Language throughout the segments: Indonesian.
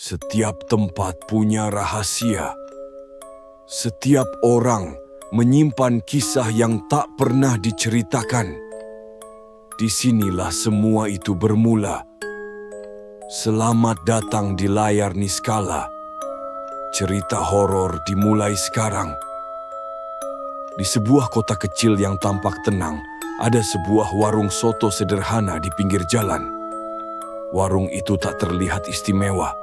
Setiap tempat punya rahasia. Setiap orang menyimpan kisah yang tak pernah diceritakan. Disinilah semua itu bermula. Selamat datang di layar Niskala. Cerita horor dimulai sekarang. Di sebuah kota kecil yang tampak tenang, ada sebuah warung soto sederhana di pinggir jalan. Warung itu tak terlihat istimewa,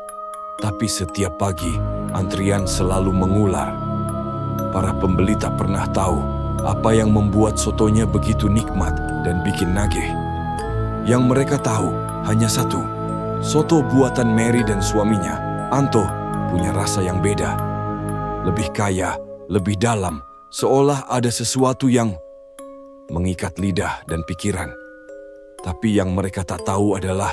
tapi setiap pagi antrian selalu mengular. Para pembeli tak pernah tahu apa yang membuat sotonya begitu nikmat dan bikin nagih. Yang mereka tahu hanya satu, soto buatan Mary dan suaminya, Anto, punya rasa yang beda. Lebih kaya, lebih dalam, seolah ada sesuatu yang mengikat lidah dan pikiran. Tapi yang mereka tak tahu adalah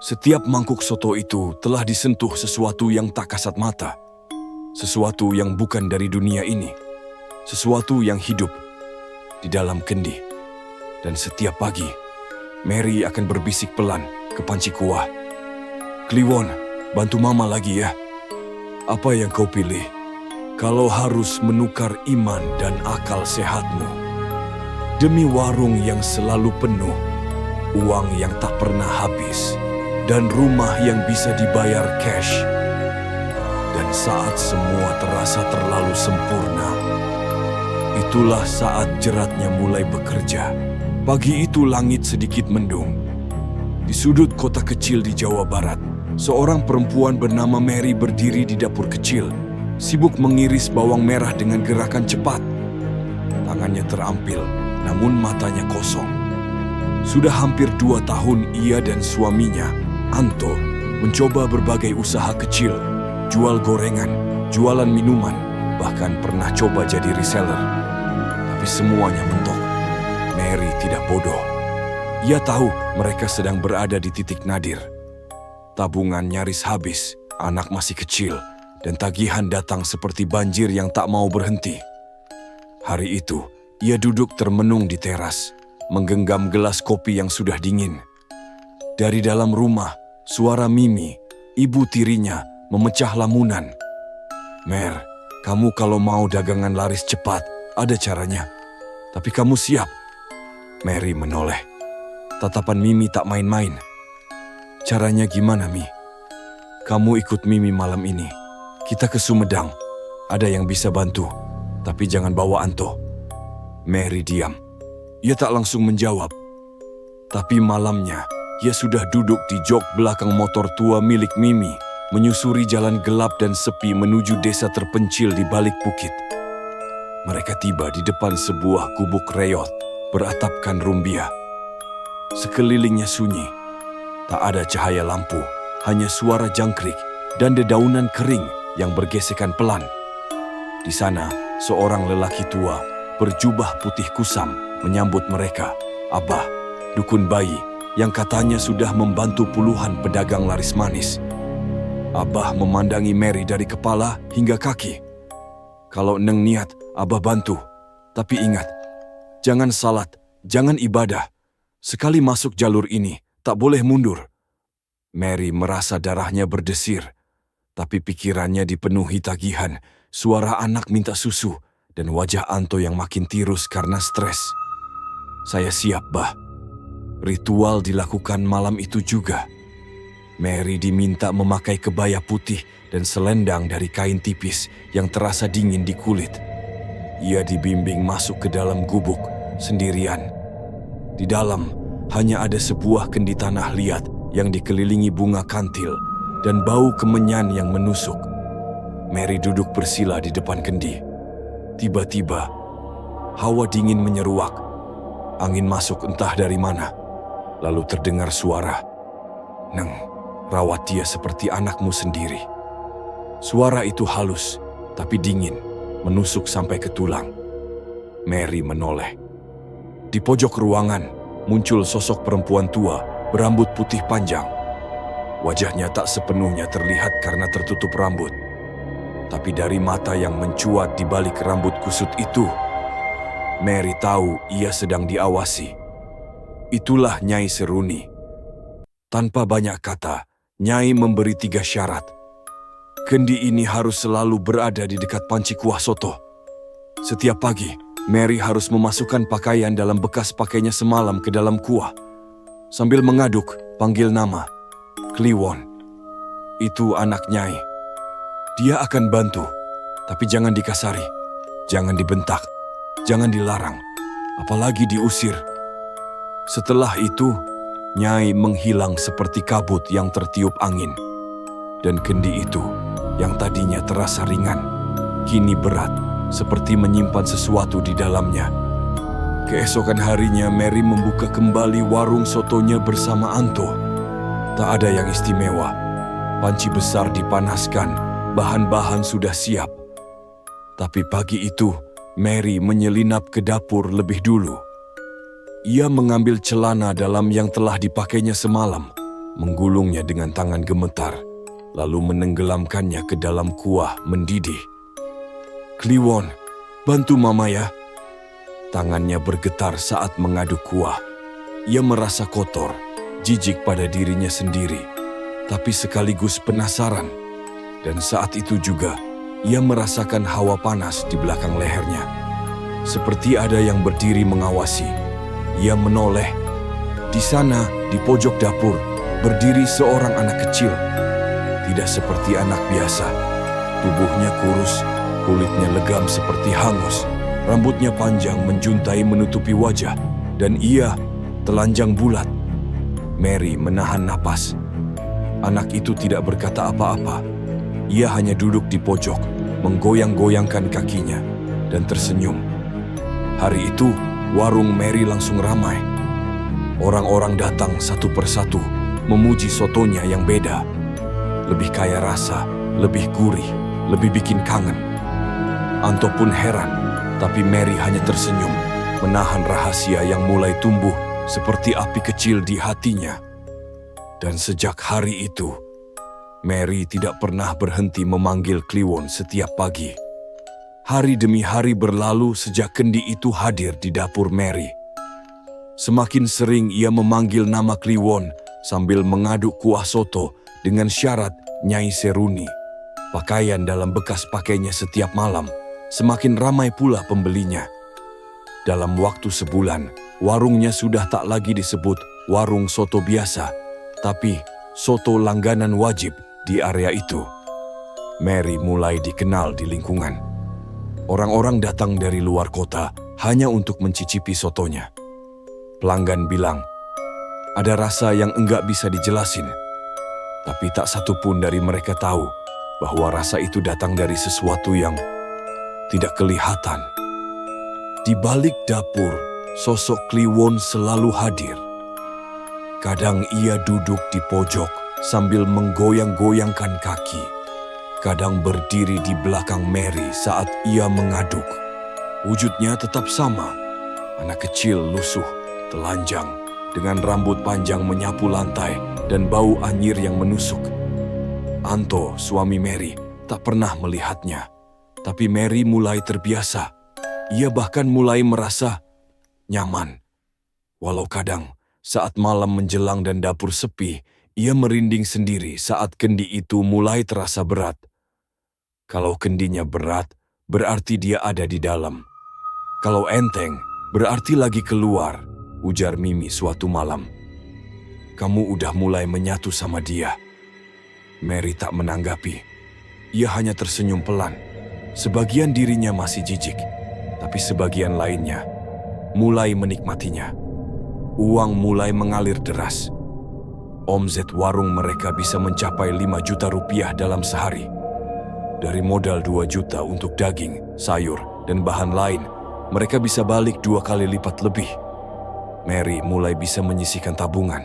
setiap mangkuk soto itu telah disentuh sesuatu yang tak kasat mata. Sesuatu yang bukan dari dunia ini. Sesuatu yang hidup di dalam kendi. Dan setiap pagi, Mary akan berbisik pelan ke panci kuah. "Kliwon, bantu mama lagi ya. Apa yang kau pilih? Kalau harus menukar iman dan akal sehatmu. Demi warung yang selalu penuh, uang yang tak pernah habis, dan rumah yang bisa dibayar cash. Dan saat semua terasa terlalu sempurna, itulah saat jeratnya mulai bekerja." Pagi itu langit sedikit mendung. Di sudut kota kecil di Jawa Barat, seorang perempuan bernama Mary berdiri di dapur kecil, sibuk mengiris bawang merah dengan gerakan cepat. Tangannya terampil, namun matanya kosong. Sudah hampir 2 tahun ia dan suaminya, Anto, mencoba berbagai usaha kecil, jual gorengan, jualan minuman, bahkan pernah coba jadi reseller. Tapi semuanya mentok. Mary tidak bodoh. Ia tahu mereka sedang berada di titik nadir. Tabungan nyaris habis, anak masih kecil, dan tagihan datang seperti banjir yang tak mau berhenti. Hari itu, ia duduk termenung di teras, menggenggam gelas kopi yang sudah dingin. Dari dalam rumah, suara Mimi, ibu tirinya, memecah lamunan. "Mer, kamu kalau mau dagangan laris cepat, ada caranya. Tapi kamu siap?" Mary menoleh. Tatapan Mimi tak main-main. "Caranya gimana, Mi? Kamu ikut Mimi malam ini. Kita ke Sumedang. Ada yang bisa bantu, tapi jangan bawa Anto." Mary diam. Ia tak langsung menjawab. Tapi malamnya, ia sudah duduk di jok belakang motor tua milik Mimi, menyusuri jalan gelap dan sepi menuju desa terpencil di balik bukit. Mereka tiba di depan sebuah gubuk reot beratapkan rumbia. Sekelilingnya sunyi. Tak ada cahaya lampu, hanya suara jangkrik dan dedaunan kering yang bergesekan pelan. Di sana, seorang lelaki tua berjubah putih kusam menyambut mereka. Abah, dukun bayi, yang katanya sudah membantu puluhan pedagang laris manis. Abah memandangi Mary dari kepala hingga kaki. "Kalau Neng niat, Abah bantu. Tapi ingat, jangan salat, jangan ibadah. Sekali masuk jalur ini, tak boleh mundur." Mary merasa darahnya berdesir, tapi pikirannya dipenuhi tagihan, suara anak minta susu, dan wajah Anto yang makin tirus karena stres. "Saya siap, Bah." Ritual dilakukan malam itu juga. Mary diminta memakai kebaya putih dan selendang dari kain tipis yang terasa dingin di kulit. Ia dibimbing masuk ke dalam gubuk sendirian. Di dalam hanya ada sebuah kendi tanah liat yang dikelilingi bunga kantil dan bau kemenyan yang menusuk. Mary duduk bersila di depan kendi. Tiba-tiba, hawa dingin menyeruak. Angin masuk entah dari mana. Lalu terdengar suara, "Neng, rawat dia seperti anakmu sendiri." Suara itu halus, tapi dingin, menusuk sampai ke tulang. Mary menoleh. Di pojok ruangan, muncul sosok perempuan tua berambut putih panjang. Wajahnya tak sepenuhnya terlihat karena tertutup rambut. Tapi dari mata yang mencuat di balik rambut kusut itu, Mary tahu ia sedang diawasi. Itulah Nyai Seruni. Tanpa banyak kata, Nyai memberi 3 syarat. Kendi ini harus selalu berada di dekat panci kuah soto. Setiap pagi, Mary harus memasukkan pakaian dalam bekas pakainya semalam ke dalam kuah. Sambil mengaduk, panggil nama. Kliwon. Itu anak Nyai. Dia akan bantu, tapi jangan dikasari, jangan dibentak, jangan dilarang, apalagi diusir. Setelah itu, Nyai menghilang seperti kabut yang tertiup angin. Dan kendi itu, yang tadinya terasa ringan, kini berat, seperti menyimpan sesuatu di dalamnya. Keesokan harinya, Mary membuka kembali warung sotonya bersama Anto. Tak ada yang istimewa. Panci besar dipanaskan, bahan-bahan sudah siap. Tapi pagi itu, Mary menyelinap ke dapur lebih dulu. Ia mengambil celana dalam yang telah dipakainya semalam, menggulungnya dengan tangan gemetar, lalu menenggelamkannya ke dalam kuah mendidih. Kliwon, bantu Mama ya. Tangannya bergetar saat mengaduk kuah. Ia merasa kotor, jijik pada dirinya sendiri, tapi sekaligus penasaran. Dan saat itu juga, ia merasakan hawa panas di belakang lehernya. Seperti ada yang berdiri mengawasi. Ia menoleh. Di sana, di pojok dapur, berdiri seorang anak kecil. Tidak seperti anak biasa. Tubuhnya kurus, kulitnya legam seperti hangus. Rambutnya panjang menjuntai menutupi wajah, dan ia telanjang bulat. Mary menahan napas. Anak itu tidak berkata apa-apa. Ia hanya duduk di pojok, menggoyang-goyangkan kakinya, dan tersenyum. Hari itu, warung Mary langsung ramai. Orang-orang datang satu persatu, memuji sotonya yang beda. Lebih kaya rasa, lebih gurih, lebih bikin kangen. Anto pun heran, tapi Mary hanya tersenyum, menahan rahasia yang mulai tumbuh seperti api kecil di hatinya. Dan sejak hari itu, Mary tidak pernah berhenti memanggil Kliwon setiap pagi. Hari demi hari berlalu sejak kendi itu hadir di dapur Mary. Semakin sering ia memanggil nama Kliwon sambil mengaduk kuah soto dengan syarat Nyai Seruni. Pakaian dalam bekas pakainya setiap malam, semakin ramai pula pembelinya. Dalam waktu sebulan, warungnya sudah tak lagi disebut warung soto biasa, tapi soto langganan wajib di area itu. Mary mulai dikenal di lingkungan. Orang-orang datang dari luar kota hanya untuk mencicipi sotonya. Pelanggan bilang, ada rasa yang enggak bisa dijelasin. Tapi tak satu pun dari mereka tahu bahwa rasa itu datang dari sesuatu yang tidak kelihatan. Di balik dapur, sosok Kliwon selalu hadir. Kadang ia duduk di pojok sambil menggoyang-goyangkan kaki. Kadang berdiri di belakang Mary saat ia mengaduk. Wujudnya tetap sama. Anak kecil lusuh, telanjang, dengan rambut panjang menyapu lantai dan bau anyir yang menusuk. Anto, suami Mary, tak pernah melihatnya. Tapi Mary mulai terbiasa. Ia bahkan mulai merasa nyaman. Walau kadang, saat malam menjelang dan dapur sepi, ia merinding sendiri saat kendi itu mulai terasa berat. Kalau kendinya berat, berarti dia ada di dalam. Kalau enteng, berarti lagi keluar, ujar Mimi suatu malam. Kamu udah mulai menyatu sama dia. Mary tak menanggapi. Ia hanya tersenyum pelan. Sebagian dirinya masih jijik, tapi sebagian lainnya mulai menikmatinya. Uang mulai mengalir deras. Omzet warung mereka bisa mencapai 5 juta rupiah dalam sehari. Dari modal 2 juta untuk daging, sayur, dan bahan lain, mereka bisa balik 2 kali lipat lebih. Mary mulai bisa menyisihkan tabungan.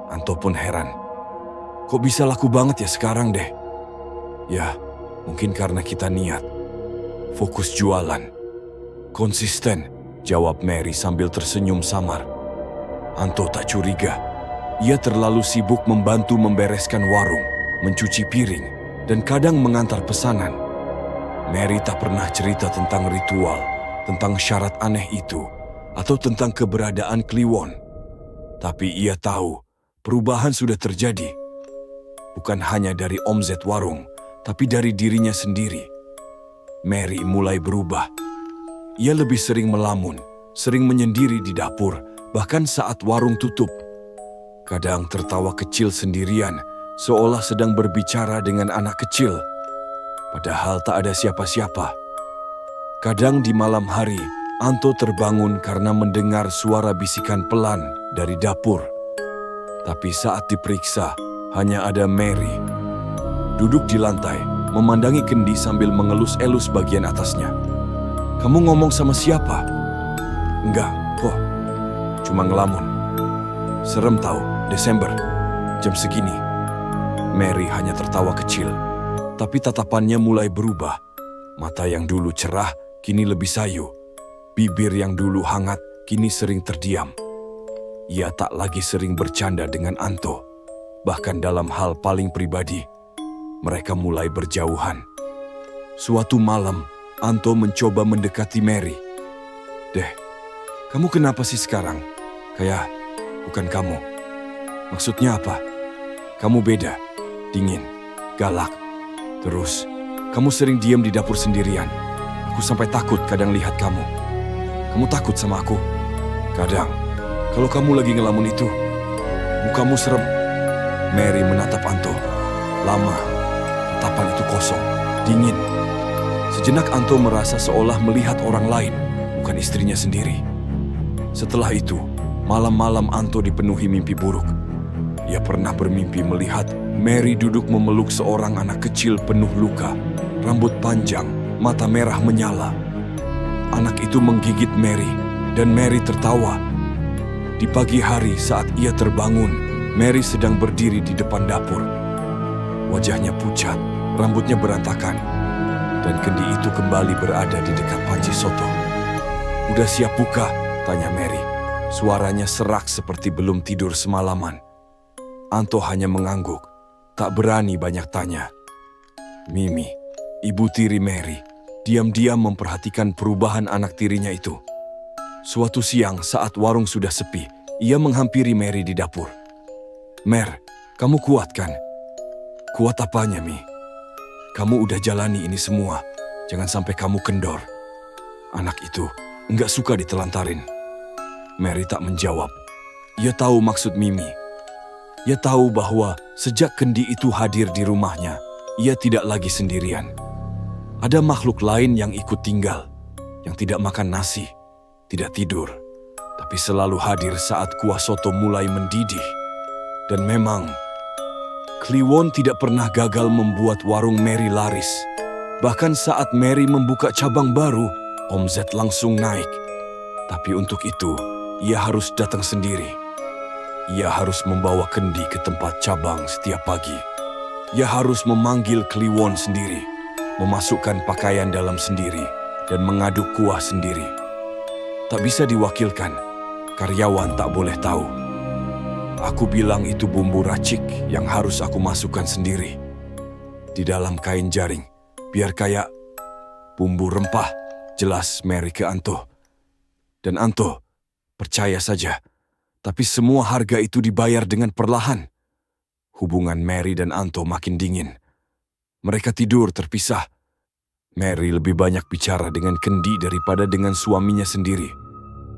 Anto pun heran. Kok bisa laku banget ya sekarang deh? Ya, mungkin karena kita niat. Fokus jualan. Konsisten, jawab Mary sambil tersenyum samar. Anto tak curiga. Ia terlalu sibuk membantu membereskan warung, mencuci piring, dan kadang mengantar pesanan. Mary tak pernah cerita tentang ritual, tentang syarat aneh itu, atau tentang keberadaan Kliwon. Tapi ia tahu, perubahan sudah terjadi. bukan hanya dari omzet warung, tapi dari dirinya sendiri. Mary mulai berubah. Ia lebih sering melamun, sering menyendiri di dapur, bahkan saat warung tutup. Kadang tertawa kecil sendirian, seolah sedang berbicara dengan anak kecil, padahal tak ada siapa-siapa. Kadang di malam hari, Anto terbangun karena mendengar suara bisikan pelan dari dapur. Tapi saat diperiksa, hanya ada Mary. Duduk di lantai, memandangi kendi sambil mengelus-elus bagian atasnya. "Kamu ngomong sama siapa?" "Enggak, kok. Cuma ngelamun." "Serem tahu, Desember, jam segini." Mary hanya tertawa kecil, tapi tatapannya mulai berubah. Mata yang dulu cerah, kini lebih sayu. Bibir yang dulu hangat, kini sering terdiam. Ia tak lagi sering bercanda dengan Anto. Bahkan dalam hal paling pribadi, mereka mulai berjauhan. Suatu malam, Anto mencoba mendekati Mary. "Deh, kamu kenapa sih sekarang? Kayak bukan kamu. Maksudnya apa? Kamu beda, dingin, galak. Terus, kamu sering diam di dapur sendirian. Aku sampai takut kadang lihat kamu. Kamu takut sama aku? Kadang, kalau kamu lagi ngelamun itu, mukamu serem." Mary menatap Anto. Lama, tatapan itu kosong, dingin. Sejenak Anto merasa seolah melihat orang lain, bukan istrinya sendiri. Setelah itu, malam-malam Anto dipenuhi mimpi buruk. Ia pernah bermimpi melihat Mary duduk memeluk seorang anak kecil penuh luka, rambut panjang, mata merah menyala. Anak itu menggigit Mary, dan Mary tertawa. Di pagi hari saat ia terbangun, Mary sedang berdiri di depan dapur. Wajahnya pucat, rambutnya berantakan, dan kendi itu kembali berada di dekat panci soto. "Udah siap buka?" tanya Mary. Suaranya serak seperti belum tidur semalaman. Anto hanya mengangguk, tak berani banyak tanya. Mimi, ibu tiri Mary, diam-diam memperhatikan perubahan anak tirinya itu. Suatu siang saat warung sudah sepi, ia menghampiri Mary di dapur. "Mer, kamu kuat kan?" "Kuat apanya, Mi? Kamu udah jalani ini semua, jangan sampai kamu kendor." Anak itu enggak suka ditelantarin. Mary tak menjawab. Ia tahu maksud Mimi. Ia tahu bahwa sejak kendi itu hadir di rumahnya, ia tidak lagi sendirian. Ada makhluk lain yang ikut tinggal, yang tidak makan nasi, tidak tidur, tapi selalu hadir saat kuah soto mulai mendidih. Dan memang, Kliwon tidak pernah gagal membuat warung Mary laris. Bahkan saat Mary membuka cabang baru, omzet langsung naik. Tapi untuk itu, ia harus datang sendiri. Ia harus membawa kendi ke tempat cabang setiap pagi. Ia harus memanggil Kliwon sendiri, memasukkan pakaian dalam sendiri, dan mengaduk kuah sendiri. Tak bisa diwakilkan, karyawan tak boleh tahu. Aku bilang itu bumbu racik yang harus aku masukkan sendiri. Di dalam kain jaring, biar kayak bumbu rempah, jelas Mary ke Anto. Dan Anto, percaya saja, tapi semua harga itu dibayar dengan perlahan. Hubungan Mary dan Anto makin dingin. Mereka tidur terpisah. Mary lebih banyak bicara dengan kendi daripada dengan suaminya sendiri.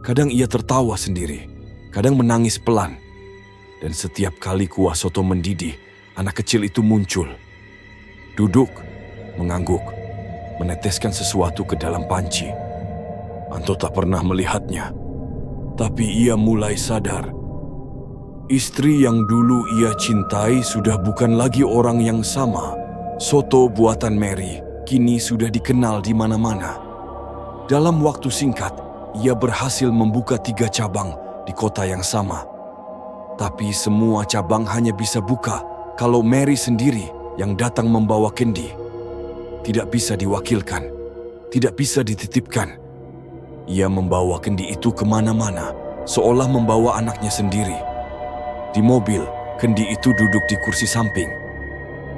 Kadang ia tertawa sendiri, kadang menangis pelan. Dan setiap kali kuah soto mendidih, anak kecil itu muncul. Duduk, mengangguk, meneteskan sesuatu ke dalam panci. Anto tak pernah melihatnya. Tapi ia mulai sadar. Istri yang dulu ia cintai sudah bukan lagi orang yang sama. Soto buatan Mary kini sudah dikenal di mana-mana. Dalam waktu singkat, ia berhasil membuka 3 cabang di kota yang sama. Tapi semua cabang hanya bisa buka kalau Mary sendiri yang datang membawa kendi. Tidak bisa diwakilkan, tidak bisa dititipkan. Ia membawa kendi itu kemana-mana, seolah membawa anaknya sendiri. Di mobil, kendi itu duduk di kursi samping.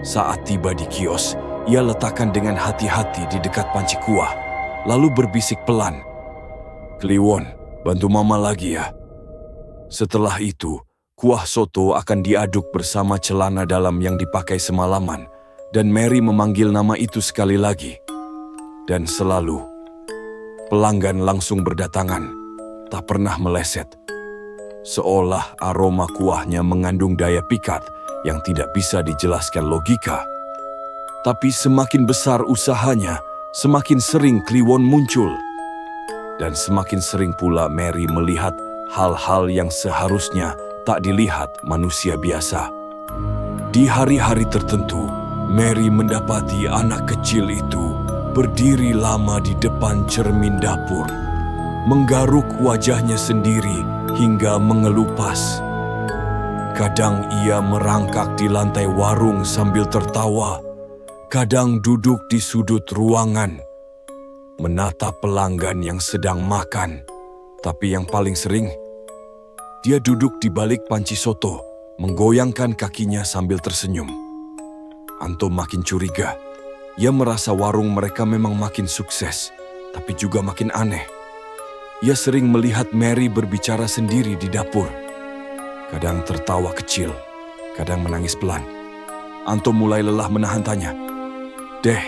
Saat tiba di kios, ia letakkan dengan hati-hati di dekat panci kuah, lalu berbisik pelan. "Kliwon, bantu mama lagi ya." Setelah itu, kuah soto akan diaduk bersama celana dalam yang dipakai semalaman, dan Mary memanggil nama itu sekali lagi. Dan selalu, pelanggan langsung berdatangan, tak pernah meleset. Seolah aroma kuahnya mengandung daya pikat yang tidak bisa dijelaskan logika. Tapi semakin besar usahanya, semakin sering kliwon muncul. Dan semakin sering pula Mary melihat hal-hal yang seharusnya tak dilihat manusia biasa. Di hari-hari tertentu, Mary mendapati anak kecil itu berdiri lama di depan cermin dapur, menggaruk wajahnya sendiri hingga mengelupas. Kadang ia merangkak di lantai warung sambil tertawa, kadang duduk di sudut ruangan, menatap pelanggan yang sedang makan. Tapi yang paling sering, dia duduk di balik panci soto, menggoyangkan kakinya sambil tersenyum. Anto makin curiga. Ia merasa warung mereka memang makin sukses, tapi juga makin aneh. Ia sering melihat Mary berbicara sendiri di dapur. Kadang tertawa kecil, kadang menangis pelan. Anto mulai lelah menahan tanya. "Deh,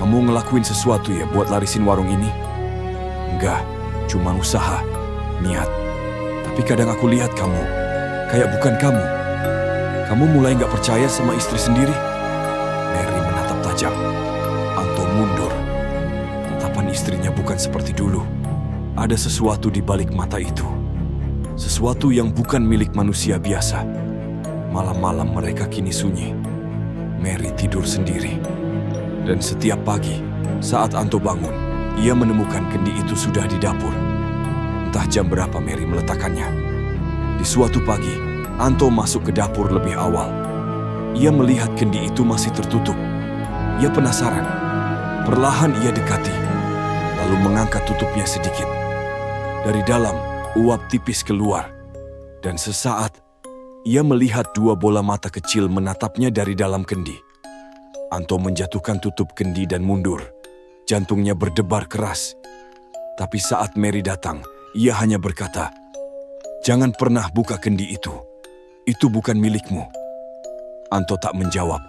kamu ngelakuin sesuatu ya buat larisin warung ini?" "Enggak, cuma usaha, niat. Tapi kadang aku lihat kamu, kayak bukan kamu. Kamu mulai nggak percaya sama istri sendiri?" Mary menatap tajam. Anto mundur. Tatapan istrinya bukan seperti dulu. Ada sesuatu di balik mata itu. Sesuatu yang bukan milik manusia biasa. Malam-malam mereka kini sunyi. Mary tidur sendiri. Dan setiap pagi, saat Anto bangun, ia menemukan kendi itu sudah di dapur. Entah jam berapa Mary meletakkannya. Di suatu pagi, Anto masuk ke dapur lebih awal. Ia melihat kendi itu masih tertutup. Ia penasaran. Perlahan ia dekati, lalu mengangkat tutupnya sedikit. Dari dalam, uap tipis keluar. Dan sesaat, ia melihat dua bola mata kecil menatapnya dari dalam kendi. Anto menjatuhkan tutup kendi dan mundur. Jantungnya berdebar keras. Tapi saat Mary datang, ia hanya berkata, "Jangan pernah buka kendi itu. Itu bukan milikmu." Anto tak menjawab.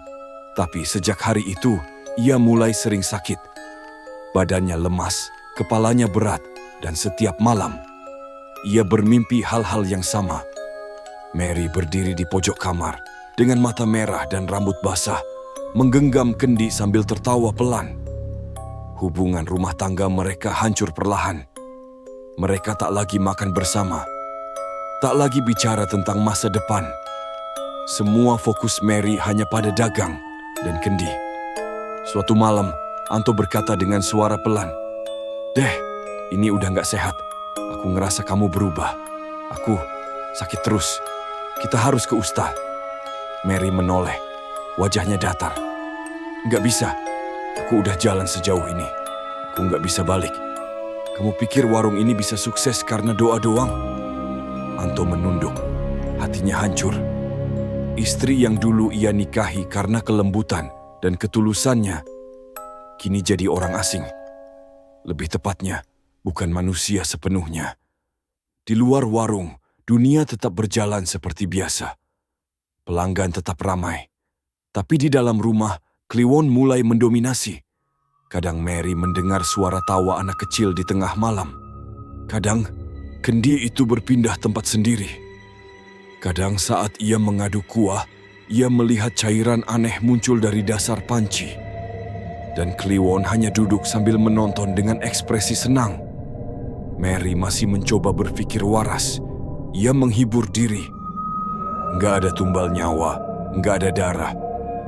Tapi sejak hari itu, ia mulai sering sakit. Badannya lemas, kepalanya berat, dan setiap malam, ia bermimpi hal-hal yang sama. Mary berdiri di pojok kamar, dengan mata merah dan rambut basah, menggenggam kendi sambil tertawa pelan. Hubungan rumah tangga mereka hancur perlahan. Mereka tak lagi makan bersama, tak lagi bicara tentang masa depan. Semua fokus Mary hanya pada dagang dan kendi. Suatu malam, Anto berkata dengan suara pelan, "Deh, ini udah gak sehat. Aku ngerasa kamu berubah. Aku sakit terus. Kita harus ke ustaz." Mary menoleh. Wajahnya datar. "Nggak bisa. Aku udah jalan sejauh ini. Aku nggak bisa balik. Kamu pikir warung ini bisa sukses karena doa doang?" Anto menunduk. Hatinya hancur. Istri yang dulu ia nikahi karena kelembutan dan ketulusannya, kini jadi orang asing. Lebih tepatnya, bukan manusia sepenuhnya. Di luar warung, dunia tetap berjalan seperti biasa. Pelanggan tetap ramai. Tapi di dalam rumah, kliwon mulai mendominasi. Kadang Mary mendengar suara tawa anak kecil di tengah malam. Kadang, kendi itu berpindah tempat sendiri. Kadang saat ia mengaduk kuah, ia melihat cairan aneh muncul dari dasar panci. Dan kliwon hanya duduk sambil menonton dengan ekspresi senang. Mary masih mencoba berpikir waras. Ia menghibur diri. Nggak ada tumbal nyawa, nggak ada darah.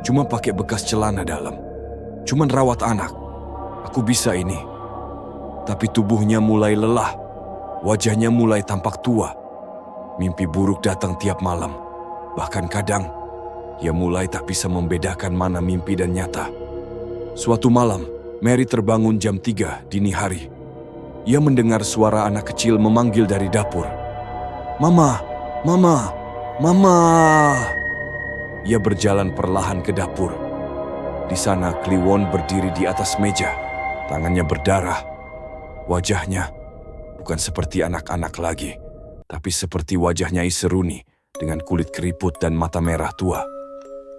Cuma pakai bekas celana dalam. Cuman rawat anak. Aku bisa ini. Tapi tubuhnya mulai lelah. Wajahnya mulai tampak tua. Mimpi buruk datang tiap malam. Bahkan kadang, ia mulai tak bisa membedakan mana mimpi dan nyata. Suatu malam, Mary terbangun jam 3 dini hari. Ia mendengar suara anak kecil memanggil dari dapur. "Mama, Mama, Mama!" Ia berjalan perlahan ke dapur. Di sana kliwon berdiri di atas meja, tangannya berdarah. Wajahnya bukan seperti anak-anak lagi, tapi seperti wajah Nyai Seruni dengan kulit keriput dan mata merah tua,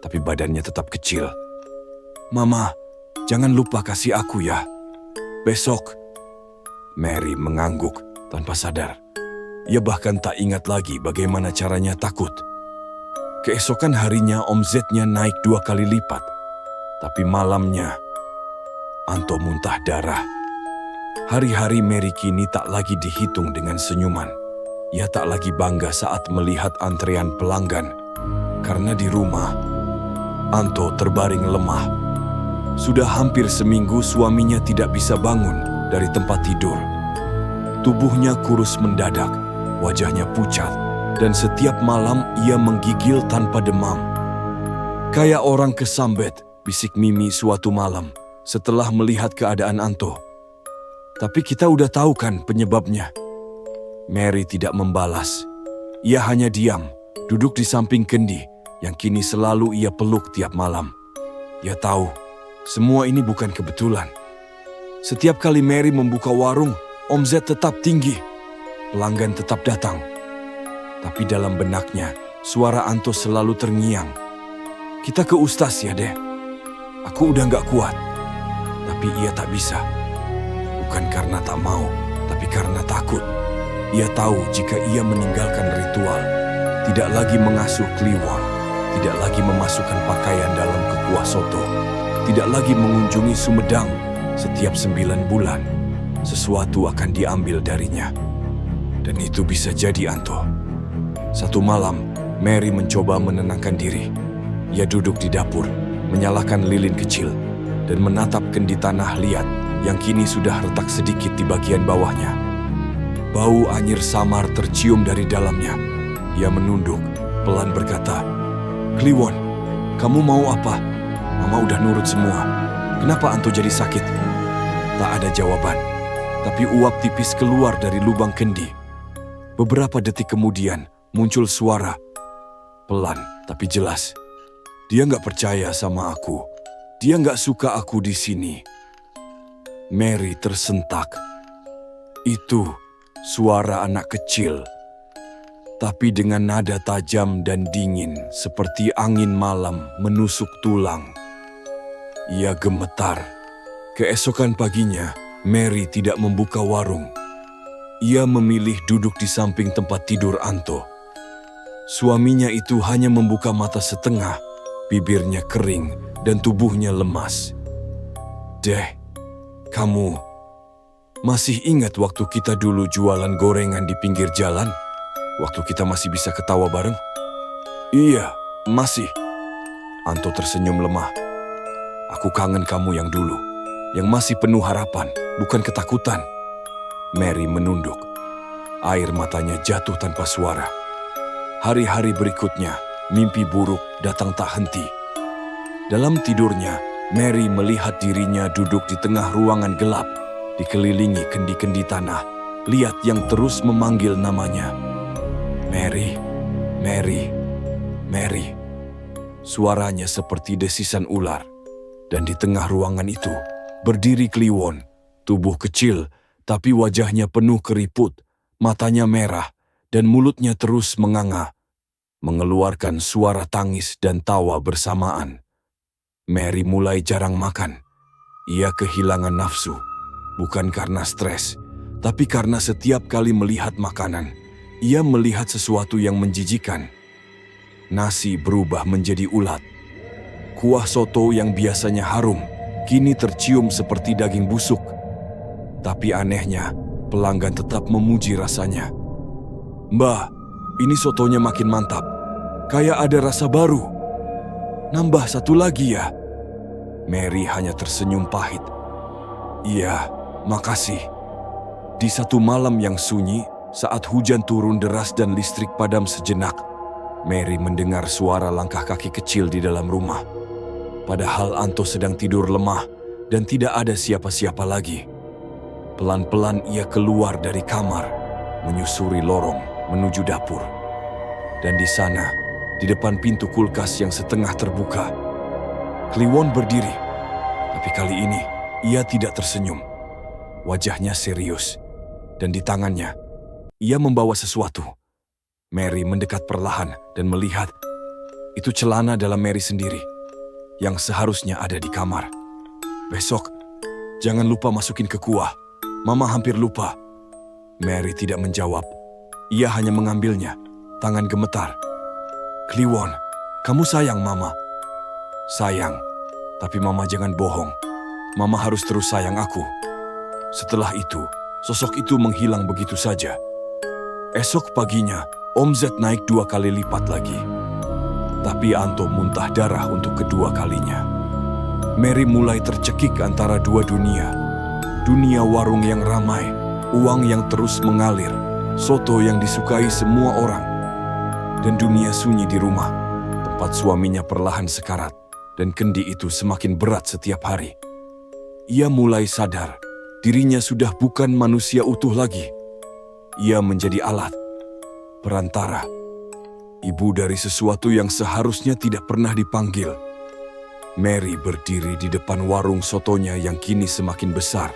tapi badannya tetap kecil. "Mama, jangan lupa kasih aku ya. Besok." Mary mengangguk tanpa sadar. Ia bahkan tak ingat lagi bagaimana caranya takut. Keesokan harinya omzetnya naik 2 kali lipat. Tapi malamnya, Anto muntah darah. Hari-hari Mary kini tak lagi dihitung dengan senyuman. Ia tak lagi bangga saat melihat antrean pelanggan. Karena di rumah, Anto terbaring lemah. Sudah hampir seminggu suaminya tidak bisa bangun dari tempat tidur. Tubuhnya kurus mendadak, wajahnya pucat, dan setiap malam ia menggigil tanpa demam. "Kayak orang kesambet," bisik Mimi suatu malam setelah melihat keadaan Anto. "Tapi kita udah tahu kan penyebabnya." Mary tidak membalas. Ia hanya diam, duduk di samping Kendi yang kini selalu ia peluk tiap malam. Ia tahu, semua ini bukan kebetulan. Setiap kali Mary membuka warung, omzet tetap tinggi. Pelanggan tetap datang. Tapi dalam benaknya, suara Anto selalu terngiang. "Kita ke Ustaz ya, Deh. Aku udah gak kuat." Tapi ia tak bisa. Bukan karena tak mau, tapi karena takut. Ia tahu jika ia meninggalkan ritual, tidak lagi mengasuh Kliwon, tidak lagi memasukkan pakaian dalam kuah soto, tidak lagi mengunjungi Sumedang setiap 9 bulan, sesuatu akan diambil darinya. Dan itu bisa jadi Anto. Satu malam, Mary mencoba menenangkan diri. Ia duduk di dapur, menyalakan lilin kecil, dan menatap kendi tanah liat yang kini sudah retak sedikit di bagian bawahnya. Bau anyir samar tercium dari dalamnya. Ia menunduk, pelan berkata, "Kliwon, kamu mau apa? Mama udah nurut semua. Kenapa Anto jadi sakit?" Tak ada jawaban, tapi uap tipis keluar dari lubang kendi. Beberapa detik kemudian muncul suara, pelan tapi jelas. "Dia nggak percaya sama aku. Dia nggak suka aku di sini." Mary tersentak. Itu suara anak kecil, tapi dengan nada tajam dan dingin seperti angin malam menusuk tulang. Ia gemetar. Keesokan paginya, Mary tidak membuka warung. Ia memilih duduk di samping tempat tidur Anto. Suaminya itu hanya membuka mata setengah, bibirnya kering dan tubuhnya lemas. "Deh, kamu masih ingat waktu kita dulu jualan gorengan di pinggir jalan? Waktu kita masih bisa ketawa bareng?" "Iya, masih." Anto tersenyum lemah. "Aku kangen kamu yang dulu, yang masih penuh harapan, bukan ketakutan." Mary menunduk. Air matanya jatuh tanpa suara. Hari-hari berikutnya, mimpi buruk datang tak henti. Dalam tidurnya, Mary melihat dirinya duduk di tengah ruangan gelap, dikelilingi kendi-kendi tanah, liat yang terus memanggil namanya. "Mary, Mary, Mary." Suaranya seperti desisan ular. Dan di tengah ruangan itu, berdiri Kliwon, tubuh kecil, tapi wajahnya penuh keriput, matanya merah, dan mulutnya terus menganga, mengeluarkan suara tangis dan tawa bersamaan. Mary mulai jarang makan. Ia kehilangan nafsu, bukan karena stres, tapi karena setiap kali melihat makanan, ia melihat sesuatu yang menjijikan. Nasi berubah menjadi ulat. Kuah soto yang biasanya harum, kini tercium seperti daging busuk. Tapi anehnya, pelanggan tetap memuji rasanya. "Mbah, ini sotonya makin mantap. Kayak ada rasa baru. Nambah satu lagi ya?" Mary hanya tersenyum pahit. "Iya, makasih." Di satu malam yang sunyi, saat hujan turun deras dan listrik padam sejenak, Mary mendengar suara langkah kaki kecil di dalam rumah. Padahal Anto sedang tidur lemah dan tidak ada siapa-siapa lagi. Pelan-pelan ia keluar dari kamar, menyusuri lorong menuju dapur. Dan di sana, di depan pintu kulkas yang setengah terbuka, Kliwon berdiri. Tapi kali ini, ia tidak tersenyum. Wajahnya serius, dan di tangannya, ia membawa sesuatu. Mary mendekat perlahan dan melihat itu celana dalam Mary sendiri yang seharusnya ada di kamar. "Besok, jangan lupa masukin ke kuah. Mama hampir lupa." Mary tidak menjawab. Ia hanya mengambilnya, tangan gemetar. "Kliwon, kamu sayang Mama." "Sayang, tapi Mama jangan bohong. Mama harus terus sayang aku." Setelah itu, sosok itu menghilang begitu saja. Esok paginya, omzet naik 2 kali lipat lagi. Tapi Anto muntah darah untuk kedua kalinya. Mary mulai tercekik antara dua dunia. Dunia warung yang ramai, uang yang terus mengalir, soto yang disukai semua orang. Dan dunia sunyi di rumah, tempat suaminya perlahan sekarat, dan kendi itu semakin berat setiap hari. Ia mulai sadar, dirinya sudah bukan manusia utuh lagi. Ia menjadi alat, perantara, ibu dari sesuatu yang seharusnya tidak pernah dipanggil. Mary berdiri di depan warung sotonya yang kini semakin besar.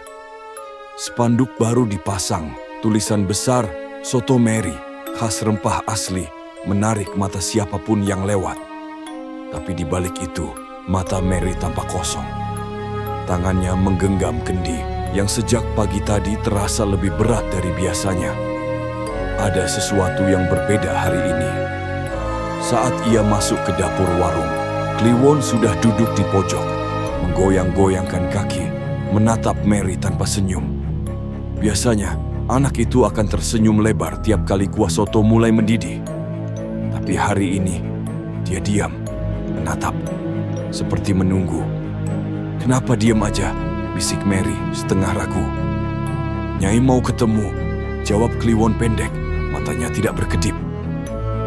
Spanduk baru dipasang, tulisan besar, "Soto Mary, khas rempah asli," menarik mata siapapun yang lewat. Tapi di balik itu, mata Mary tampak kosong. Tangannya menggenggam kendi yang sejak pagi tadi terasa lebih berat dari biasanya. Ada sesuatu yang berbeda hari ini. Saat ia masuk ke dapur warung, Kliwon sudah duduk di pojok, menggoyang-goyangkan kaki, menatap Mary tanpa senyum. Biasanya, anak itu akan tersenyum lebar tiap kali kuah soto mulai mendidih. Tapi hari ini, dia diam, menatap, seperti menunggu. "Kenapa diam aja?" bisik Mary setengah ragu. "Nyai mau ketemu," jawab Kliwon pendek, matanya tidak berkedip.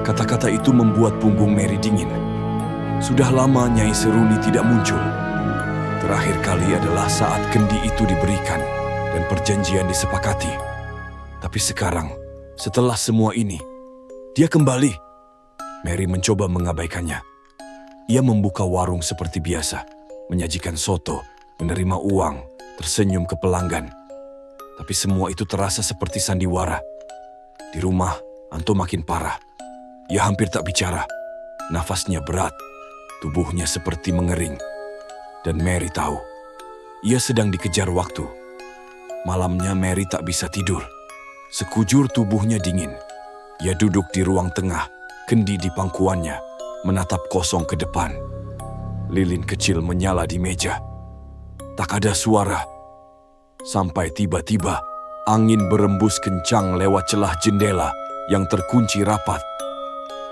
Kata-kata itu membuat punggung Mary dingin. Sudah lama Nyai Seruni tidak muncul. Terakhir kali adalah saat kendi itu diberikan dan perjanjian disepakati. Tapi sekarang, setelah semua ini, dia kembali. Mary mencoba mengabaikannya. Ia membuka warung seperti biasa, menyajikan soto, menerima uang, tersenyum ke pelanggan. Tapi semua itu terasa seperti sandiwara. Di rumah, Anto makin parah. Ia hampir tak bicara. Nafasnya berat, tubuhnya seperti mengering. Dan Mary tahu, ia sedang dikejar waktu. Malamnya Mary tak bisa tidur. Sekujur tubuhnya dingin. Ia duduk di ruang tengah, kendi di pangkuannya, menatap kosong ke depan. Lilin kecil menyala di meja. Tak ada suara. Sampai tiba-tiba, angin berembus kencang lewat celah jendela yang terkunci rapat.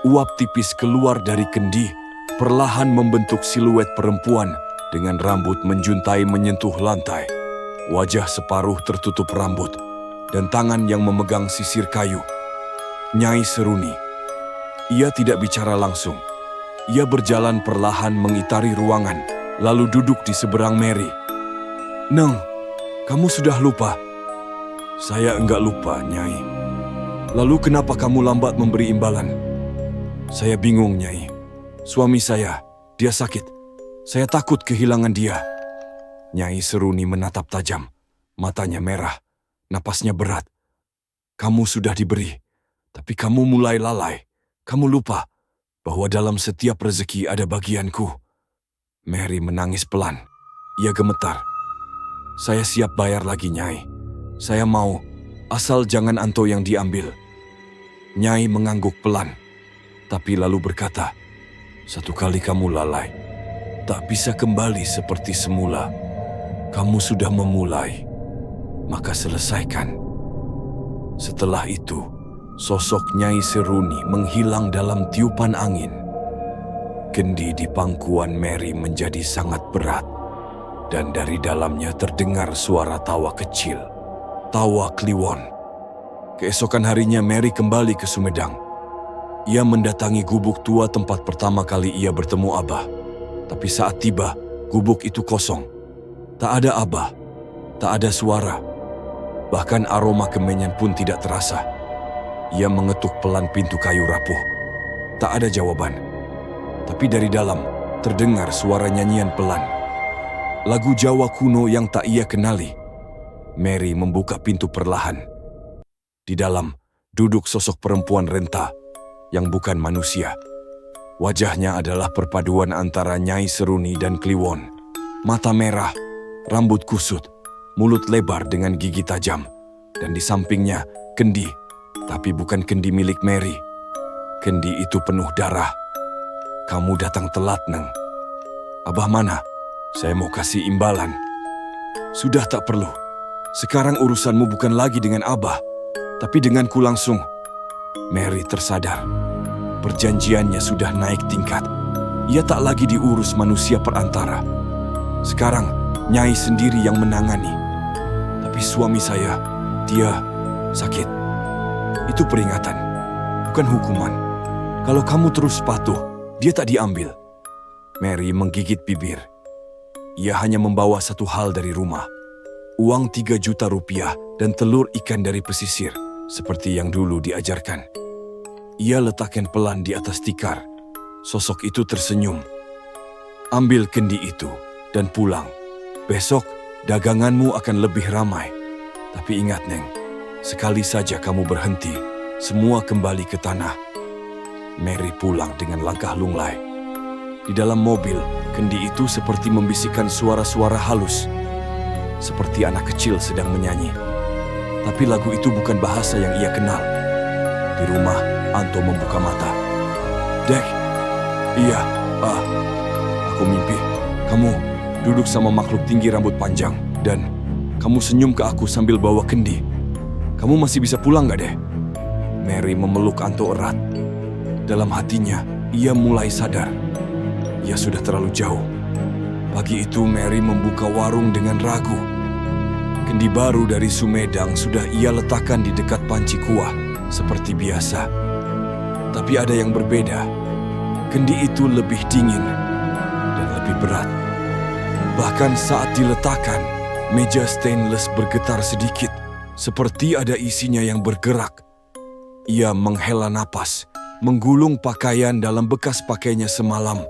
Uap tipis keluar dari kendi, perlahan membentuk siluet perempuan dengan rambut menjuntai menyentuh lantai. Wajah separuh tertutup rambut, dan tangan yang memegang sisir kayu. Nyai Seruni. Ia tidak bicara langsung. Ia berjalan perlahan mengitari ruangan, lalu duduk di seberang Mary. "Neng, kamu sudah lupa?" "Saya enggak lupa, Nyai." "Lalu kenapa kamu lambat memberi imbalan?" "Saya bingung, Nyai. Suami saya, dia sakit. Saya takut kehilangan dia." Nyai Seruni menatap tajam. Matanya merah, napasnya berat. "Kamu sudah diberi, tapi kamu mulai lalai. Kamu lupa bahwa dalam setiap rezeki ada bagianku." Mary menangis pelan. Ia gemetar. "Saya siap bayar lagi, Nyai. Saya mau, asal jangan Anto yang diambil." Nyai mengangguk pelan, tapi lalu berkata, "Satu kali kamu lalai, tak bisa kembali seperti semula. Kamu sudah memulai, maka selesaikan." Setelah itu, sosok Nyai Seruni menghilang dalam tiupan angin. Kendi di pangkuan Mary menjadi sangat berat, dan dari dalamnya terdengar suara tawa kecil. Tawa Kliwon. Keesokan harinya Mary kembali ke Sumedang. Ia mendatangi gubuk tua tempat pertama kali ia bertemu Abah. Tapi saat tiba, gubuk itu kosong. Tak ada Abah, tak ada suara. Bahkan aroma kemenyan pun tidak terasa. Ia mengetuk pelan pintu kayu rapuh. Tak ada jawaban. Tapi dari dalam, terdengar suara nyanyian pelan. Lagu Jawa kuno yang tak ia kenali. Mary membuka pintu perlahan. Di dalam, duduk sosok perempuan renta. yang bukan manusia. Wajahnya adalah perpaduan antara Nyai Seruni dan Kliwon. Mata merah, rambut kusut, mulut lebar dengan gigi tajam. Dan di sampingnya kendi, tapi bukan kendi milik Mary. Kendi itu penuh darah. Kamu datang telat, Neng. Abah mana? Saya mau kasih imbalan. Sudah tak perlu. Sekarang urusanmu bukan lagi dengan Abah, tapi denganku langsung. Mary tersadar. Perjanjiannya sudah naik tingkat. Ia tak lagi diurus manusia perantara. Sekarang Nyai sendiri yang menangani. Tapi suami saya, dia sakit. Itu peringatan, bukan hukuman. Kalau kamu terus patuh, dia tak diambil. Mary menggigit bibir. Ia hanya membawa satu hal dari rumah. Uang 3 juta rupiah dan telur ikan dari pesisir, seperti yang dulu diajarkan. Ia letakkan pelan di atas tikar. Sosok itu tersenyum. Ambil kendi itu dan pulang. Besok daganganmu akan lebih ramai. Tapi ingat, Neng, sekali saja kamu berhenti, semua kembali ke tanah. Mary pulang dengan langkah lunglai. Di dalam mobil, kendi itu seperti membisikkan suara-suara halus. Seperti anak kecil sedang menyanyi. Tapi lagu itu bukan bahasa yang ia kenal. Di rumah, Anto membuka mata. Dek, iya, aku mimpi. Kamu duduk sama makhluk tinggi rambut panjang dan kamu senyum ke aku sambil bawa kendi. Kamu masih bisa pulang gak, Dek? Mary memeluk Anto erat. Dalam hatinya, ia mulai sadar. Ia sudah terlalu jauh. Pagi itu Mary membuka warung dengan ragu. Kendi baru dari Sumedang sudah ia letakkan di dekat panci kuah, seperti biasa. Tapi ada yang berbeda. Kendi itu lebih dingin dan lebih berat. Bahkan saat diletakkan, meja stainless bergetar sedikit, seperti ada isinya yang bergerak. Ia menghela napas, menggulung pakaian dalam bekas pakainya semalam,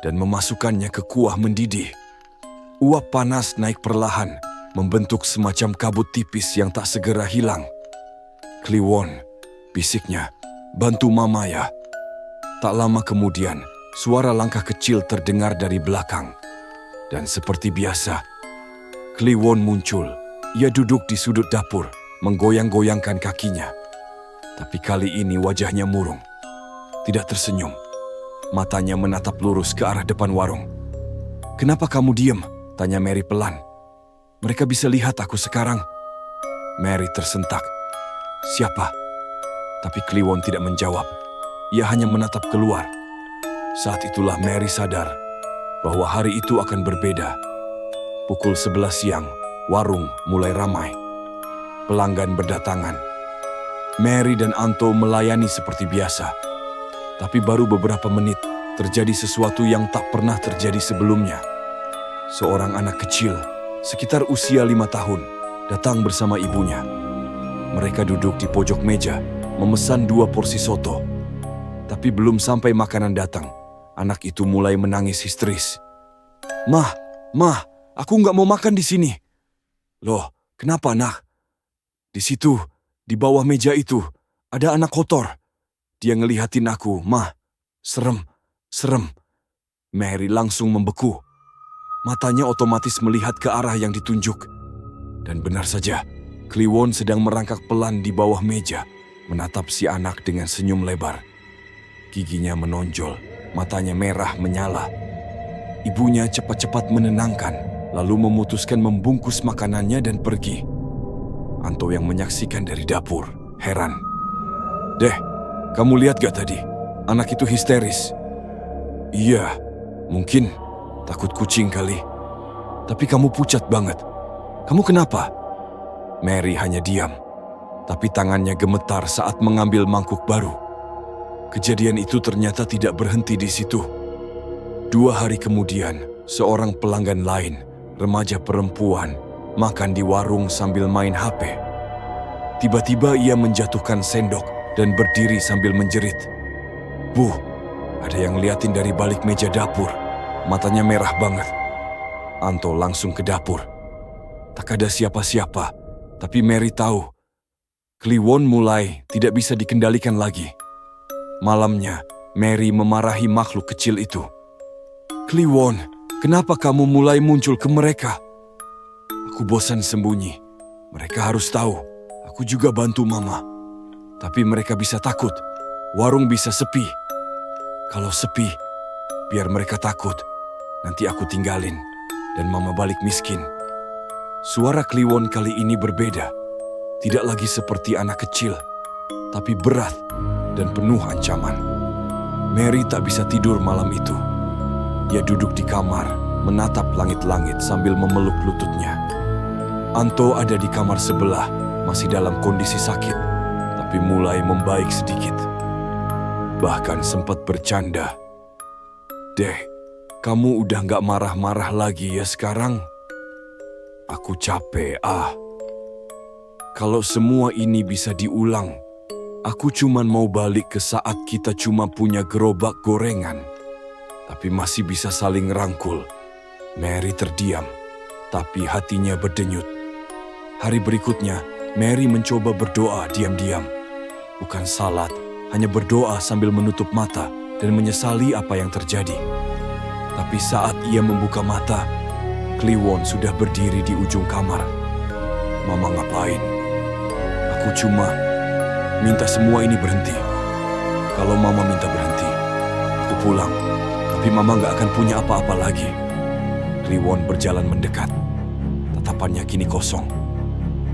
dan memasukkannya ke kuah mendidih. Uap panas naik perlahan, membentuk semacam kabut tipis yang tak segera hilang. Kliwon, bisiknya, bantu Mama ya. Tak lama kemudian, suara langkah kecil terdengar dari belakang. Dan seperti biasa, Kliwon muncul. Ia duduk di sudut dapur, menggoyang-goyangkan kakinya. Tapi kali ini wajahnya murung. Tidak tersenyum. Matanya menatap lurus ke arah depan warung. "Kenapa kamu diam?" tanya Mary pelan. "Mereka bisa lihat aku sekarang." Mary tersentak. "Siapa?" Tapi Kliwon tidak menjawab. Ia hanya menatap keluar. Saat itulah Mary sadar bahwa hari itu akan berbeda. Pukul 11 siang, warung mulai ramai. Pelanggan berdatangan. Mary dan Anto melayani seperti biasa. Tapi baru beberapa menit, terjadi sesuatu yang tak pernah terjadi sebelumnya. Seorang anak kecil, sekitar usia 5 tahun, datang bersama ibunya. Mereka duduk di pojok meja, memesan 2 porsi soto. Tapi belum sampai makanan datang, anak itu mulai menangis histeris. Mah, aku nggak mau makan di sini." "Loh, kenapa, Nak?" "Di situ, di bawah meja itu, ada anak kotor. Dia ngelihatin aku, Mah. Serem. Mary langsung membeku. Matanya otomatis melihat ke arah yang ditunjuk. Dan benar saja, Kliwon sedang merangkak pelan di bawah meja, menatap si anak dengan senyum lebar. Giginya menonjol, matanya merah menyala. Ibunya cepat-cepat menenangkan, lalu memutuskan membungkus makanannya dan pergi. Anto yang menyaksikan dari dapur, heran. "Deh, kamu lihat gak tadi? Anak itu histeris." "Iya, mungkin takut kucing kali. Tapi kamu pucat banget. Kamu kenapa?" Mary hanya diam, tapi tangannya gemetar saat mengambil mangkuk baru. Kejadian itu ternyata tidak berhenti di situ. 2 hari kemudian, seorang pelanggan lain, remaja perempuan, makan di warung sambil main HP. Tiba-tiba ia menjatuhkan sendok dan berdiri sambil menjerit. "Bu!" Ada yang liatin dari balik meja dapur. Matanya merah banget. Anto langsung ke dapur. Tak ada siapa-siapa. Tapi Mary tahu, Kliwon mulai tidak bisa dikendalikan lagi. Malamnya, Mary memarahi makhluk kecil itu. "Kliwon, kenapa kamu mulai muncul ke mereka? Aku bosan sembunyi. Mereka harus tahu. Aku juga bantu Mama. Tapi mereka bisa takut. Warung bisa sepi. Kalau sepi, biar mereka takut. Nanti aku tinggalin dan Mama balik miskin." Suara Kliwon kali ini berbeda. Tidak lagi seperti anak kecil, tapi berat dan penuh ancaman. Mary tak bisa tidur malam itu. Dia duduk di kamar, menatap langit-langit sambil memeluk lututnya. Anto ada di kamar sebelah, masih dalam kondisi sakit, tapi mulai membaik sedikit. Bahkan sempat bercanda. "Deh, kamu udah gak marah-marah lagi ya sekarang? Aku capek, Kalau semua ini bisa diulang, aku cuman mau balik ke saat kita cuma punya gerobak gorengan, tapi masih bisa saling rangkul." Mary terdiam, tapi hatinya berdenyut. Hari berikutnya, Mary mencoba berdoa diam-diam. Bukan salat, hanya berdoa sambil menutup mata dan menyesali apa yang terjadi. Tapi saat ia membuka mata, Kliwon sudah berdiri di ujung kamar. "Mama ngapain? Aku cuma minta semua ini berhenti. Kalau Mama minta berhenti, aku pulang. Tapi Mama gak akan punya apa-apa lagi." Kliwon berjalan mendekat. Tatapannya kini kosong.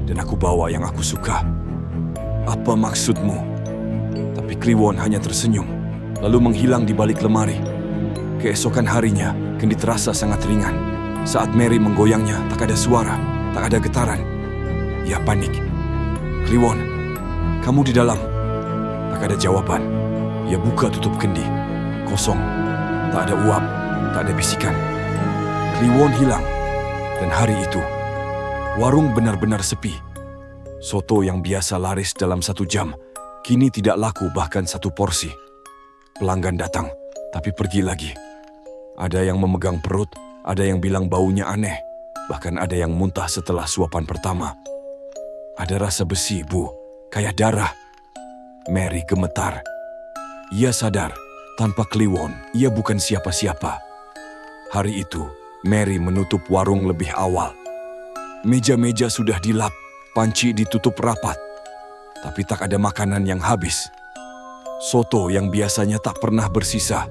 "Dan aku bawa yang aku suka." "Apa maksudmu?" Tapi Kliwon hanya tersenyum, lalu menghilang di balik lemari. Keesokan harinya, kendi terasa sangat ringan. Saat Mary menggoyangnya, tak ada suara, tak ada getaran. Ia panik. "Kliwon, kamu di dalam?" Tak ada jawaban. Ia buka tutup kendi. Kosong. Tak ada uap, tak ada bisikan. Kliwon hilang. Dan hari itu, warung benar-benar sepi. Soto yang biasa laris dalam 1 jam, kini tidak laku bahkan 1 porsi. Pelanggan datang, tapi pergi lagi. Ada yang memegang perut, ada yang bilang baunya aneh, bahkan ada yang muntah setelah suapan pertama. "Ada rasa besi, Bu, kayak darah." Mary gemetar. Ia sadar, tanpa Kliwon, ia bukan siapa-siapa. Hari itu, Mary menutup warung lebih awal. Meja-meja sudah dilap, panci ditutup rapat. Tapi tak ada makanan yang habis. Soto yang biasanya tak pernah bersisa,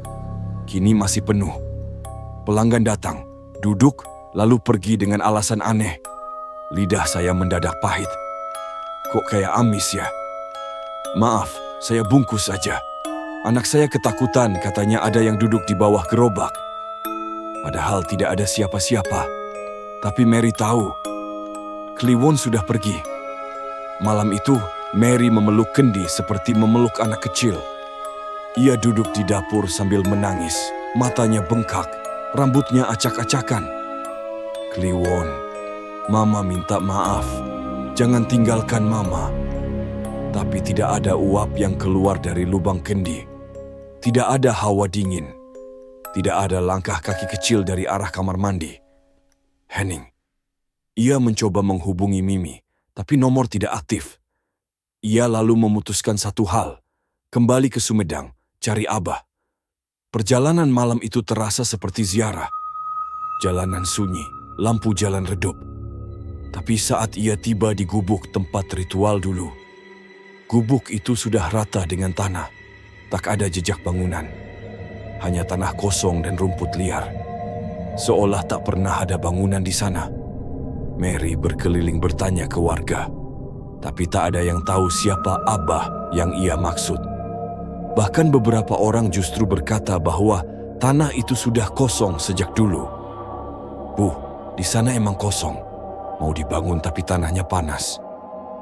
kini masih penuh. Pelanggan datang, duduk, lalu pergi dengan alasan aneh. Lidah saya mendadak pahit. "Kok kayak amis ya?" "Maaf, saya bungkus saja. Anak saya ketakutan katanya ada yang duduk di bawah gerobak." Padahal tidak ada siapa-siapa. Tapi Mary tahu, Kliwon sudah pergi. Malam itu, Mary memeluk kendi seperti memeluk anak kecil. Ia duduk di dapur sambil menangis, matanya bengkak, rambutnya acak-acakan. "Kliwon, Mama minta maaf. Jangan tinggalkan Mama." Tapi tidak ada uap yang keluar dari lubang kendi. Tidak ada hawa dingin. Tidak ada langkah kaki kecil dari arah kamar mandi. Henning. Ia mencoba menghubungi Mimi, tapi nomor tidak aktif. Ia lalu memutuskan satu hal, kembali ke Sumedang, cari Abah. Perjalanan malam itu terasa seperti ziarah. Jalanan sunyi, lampu jalan redup. Tapi saat ia tiba di gubuk tempat ritual dulu, gubuk itu sudah rata dengan tanah. Tak ada jejak bangunan. Hanya tanah kosong dan rumput liar. Seolah tak pernah ada bangunan di sana. Mary berkeliling bertanya ke warga. Tapi tak ada yang tahu siapa Abah yang ia maksud. Bahkan beberapa orang justru berkata bahwa tanah itu sudah kosong sejak dulu. "Bu, di sana emang kosong. Mau dibangun tapi tanahnya panas.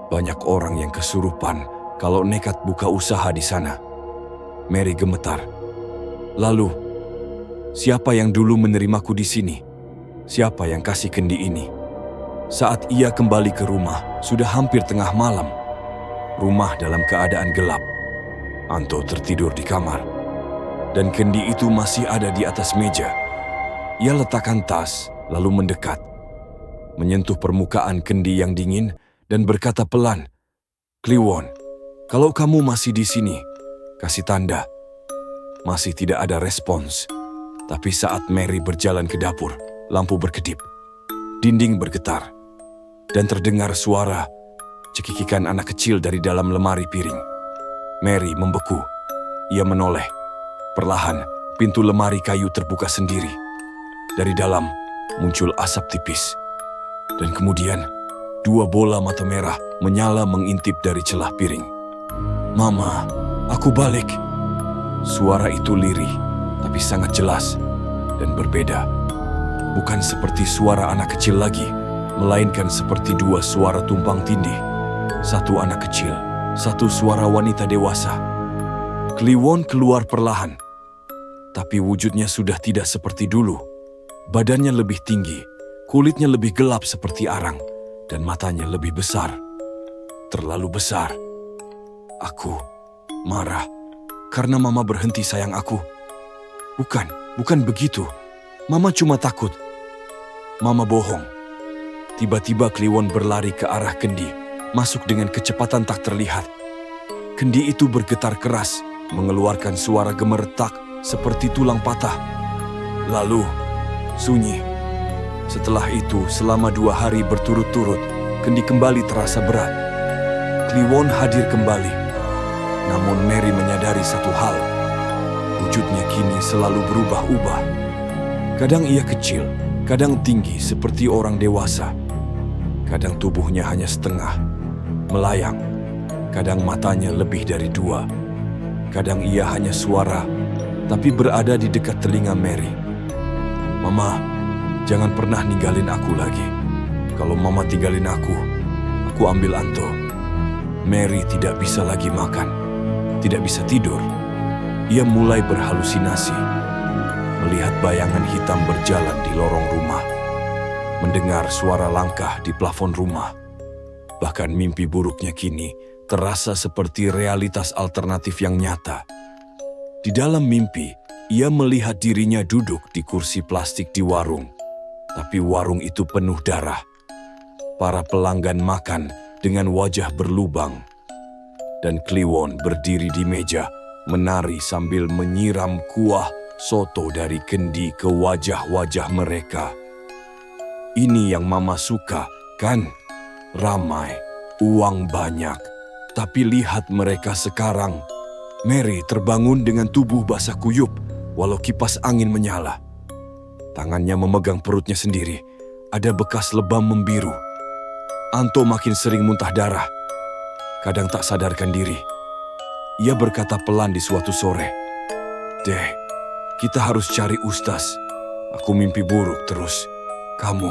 Banyak orang yang kesurupan kalau nekat buka usaha di sana." Mary gemetar. "Lalu, siapa yang dulu menerimaku di sini? Siapa yang kasih kendi ini?" Saat ia kembali ke rumah, sudah hampir tengah malam. Rumah dalam keadaan gelap. Anto tertidur di kamar. Dan kendi itu masih ada di atas meja. Ia letakkan tas, lalu mendekat. Menyentuh permukaan kendi yang dingin dan berkata pelan, "Kliwon, kalau kamu masih di sini, kasih tanda. Masih tidak ada respons. Tapi saat Mary berjalan ke dapur, lampu berkedip, dinding bergetar, dan terdengar suara cekikikan anak kecil dari dalam lemari piring. Mary membeku. Ia menoleh. Perlahan, pintu lemari kayu terbuka sendiri. Dari dalam, muncul asap tipis. Dan kemudian, 2 bola mata merah menyala mengintip dari celah piring. "Mama, aku balik." Suara itu lirih, tapi sangat jelas dan berbeda. Bukan seperti suara anak kecil lagi, melainkan seperti 2 suara tumpang tindih. Satu anak kecil, satu suara wanita dewasa. Kliwon keluar perlahan, tapi wujudnya sudah tidak seperti dulu. Badannya lebih tinggi, kulitnya lebih gelap seperti arang, dan matanya lebih besar. Terlalu besar. Aku marah karena Mama berhenti sayang aku. Bukan begitu. Mama cuma takut. Mama bohong. Tiba-tiba Kliwon berlari ke arah kendi, masuk dengan kecepatan tak terlihat. Kendi itu bergetar keras, mengeluarkan suara gemeretak seperti tulang patah. Lalu, sunyi. Setelah itu, selama 2 hari berturut-turut, kendi kembali terasa berat. Kliwon hadir kembali. Namun Mary menyadari satu hal. Wujudnya kini selalu berubah-ubah. Kadang ia kecil, kadang tinggi seperti orang dewasa. Kadang tubuhnya hanya setengah, melayang. Kadang matanya lebih dari 2. Kadang ia hanya suara, tapi berada di dekat telinga Mary. "Mama, jangan pernah ninggalin aku lagi. Kalau Mama tinggalin aku ambil Anto." Mary tidak bisa lagi makan, tidak bisa tidur. Ia mulai berhalusinasi, melihat bayangan hitam berjalan di lorong rumah, mendengar suara langkah di plafon rumah. Bahkan mimpi buruknya kini terasa seperti realitas alternatif yang nyata. Di dalam mimpi, ia melihat dirinya duduk di kursi plastik di warung. Tapi warung itu penuh darah. Para pelanggan makan dengan wajah berlubang. Dan Kliwon berdiri di meja, menari sambil menyiram kuah soto dari kendi ke wajah-wajah mereka. Ini yang Mama suka, kan? Ramai, uang banyak. Tapi lihat mereka sekarang. Mary terbangun dengan tubuh basah kuyup, walau kipas angin menyala. Tangannya memegang perutnya sendiri. Ada bekas lebam membiru. Anto makin sering muntah darah. Kadang tak sadarkan diri. Ia berkata pelan di suatu sore, "Deh, kita harus cari Ustaz. Aku mimpi buruk terus. Kamu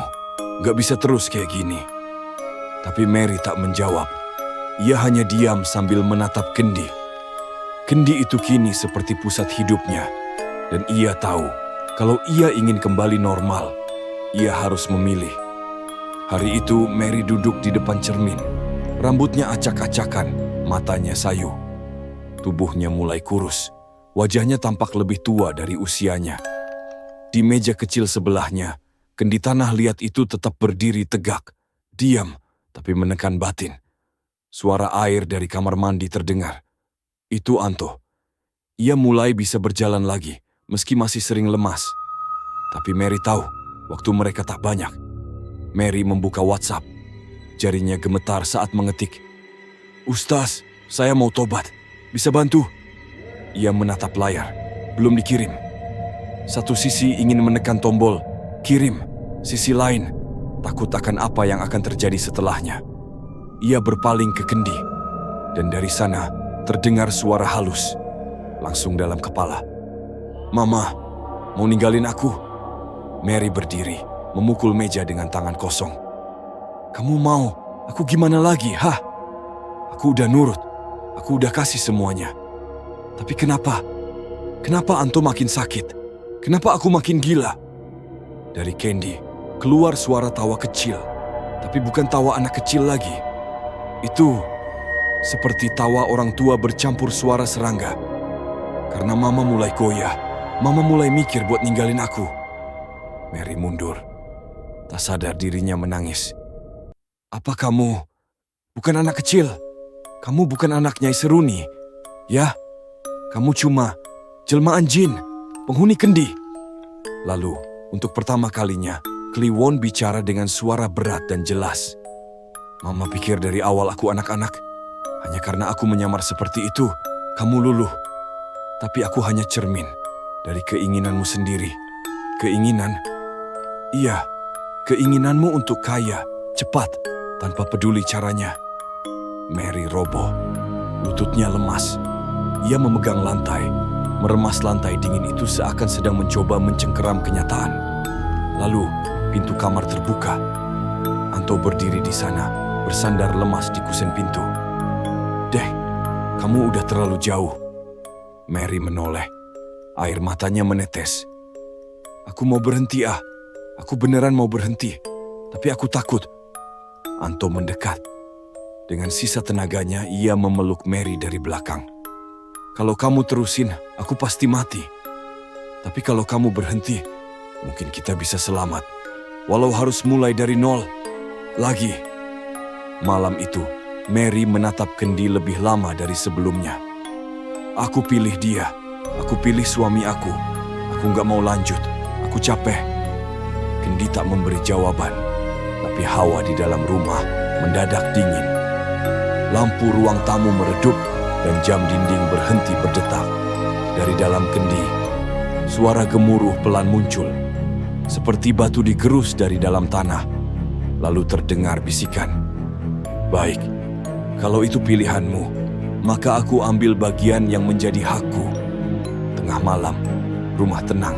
gak bisa terus kayak gini." Tapi Mary tak menjawab. Ia hanya diam sambil menatap kendi. Kendi itu kini seperti pusat hidupnya. Dan ia tahu, kalau ia ingin kembali normal, ia harus memilih. Hari itu Mary duduk di depan cermin. Rambutnya acak-acakan, matanya sayu. Tubuhnya mulai kurus. Wajahnya tampak lebih tua dari usianya. Di meja kecil sebelahnya, kendi tanah liat itu tetap berdiri tegak. Diam, tapi menekan batin. Suara air dari kamar mandi terdengar. Itu Anto. Ia mulai bisa berjalan lagi, meski masih sering lemas. Tapi Mary tahu, waktu mereka tak banyak. Mary membuka WhatsApp. Jarinya gemetar saat mengetik. "Ustaz, saya mau tobat. Bisa bantu?" Ia menatap layar. Belum dikirim. Satu sisi ingin menekan tombol kirim. Sisi lain, takut akan apa yang akan terjadi setelahnya. Ia berpaling ke kendi. Dan dari sana, terdengar suara halus. Langsung dalam kepala. "Mama, mau ninggalin aku?" Mary berdiri, memukul meja dengan tangan kosong. "Kamu mau? Aku gimana lagi, hah? Aku udah nurut. Aku udah kasih semuanya. Tapi kenapa? Kenapa Anto makin sakit? Kenapa aku makin gila?" Dari Candy, keluar suara tawa kecil. Tapi bukan tawa anak kecil lagi. Itu seperti tawa orang tua bercampur suara serangga. Karena Mama mulai goyah. Mama mulai mikir buat ninggalin aku. Mary mundur. Tak sadar dirinya menangis. "Apa kamu bukan anak kecil? Kamu bukan anak Nyai Seruni, ya? Kamu cuma jelmaan jin, penghuni kendi. Lalu, untuk pertama kalinya, Kliwon bicara dengan suara berat dan jelas. Mama pikir dari awal aku anak-anak. Hanya karena aku menyamar seperti itu, kamu luluh. Tapi aku hanya cermin dari keinginanmu sendiri. Keinginan? Iya, keinginanmu untuk kaya, cepat, tanpa peduli caranya. Mary roboh. Lututnya lemas. Ia memegang lantai, meremas lantai dingin itu seakan sedang mencoba mencengkeram kenyataan. Lalu, pintu kamar terbuka. Anto berdiri di sana, bersandar lemas di kusen pintu. Dek, kamu udah terlalu jauh. Mary menoleh. Air matanya menetes. Aku mau berhenti, ah. Aku beneran mau berhenti. Tapi aku takut. Anto mendekat. Dengan sisa tenaganya, ia memeluk Mary dari belakang. Kalau kamu terusin, aku pasti mati. Tapi kalau kamu berhenti, mungkin kita bisa selamat. Walau harus mulai dari nol. Lagi. Malam itu, Mary menatap kendi lebih lama dari sebelumnya. Aku pilih dia. Aku pilih suami aku. Aku nggak mau lanjut. Aku capek. Kendi tak memberi jawaban. Tapi hawa di dalam rumah mendadak dingin. Lampu ruang tamu meredup dan jam dinding berhenti berdetak. Dari dalam kendi, suara gemuruh pelan muncul. Seperti batu digerus dari dalam tanah. Lalu terdengar bisikan. Baik, kalau itu pilihanmu, maka aku ambil bagian yang menjadi hakku. Tengah malam, rumah tenang.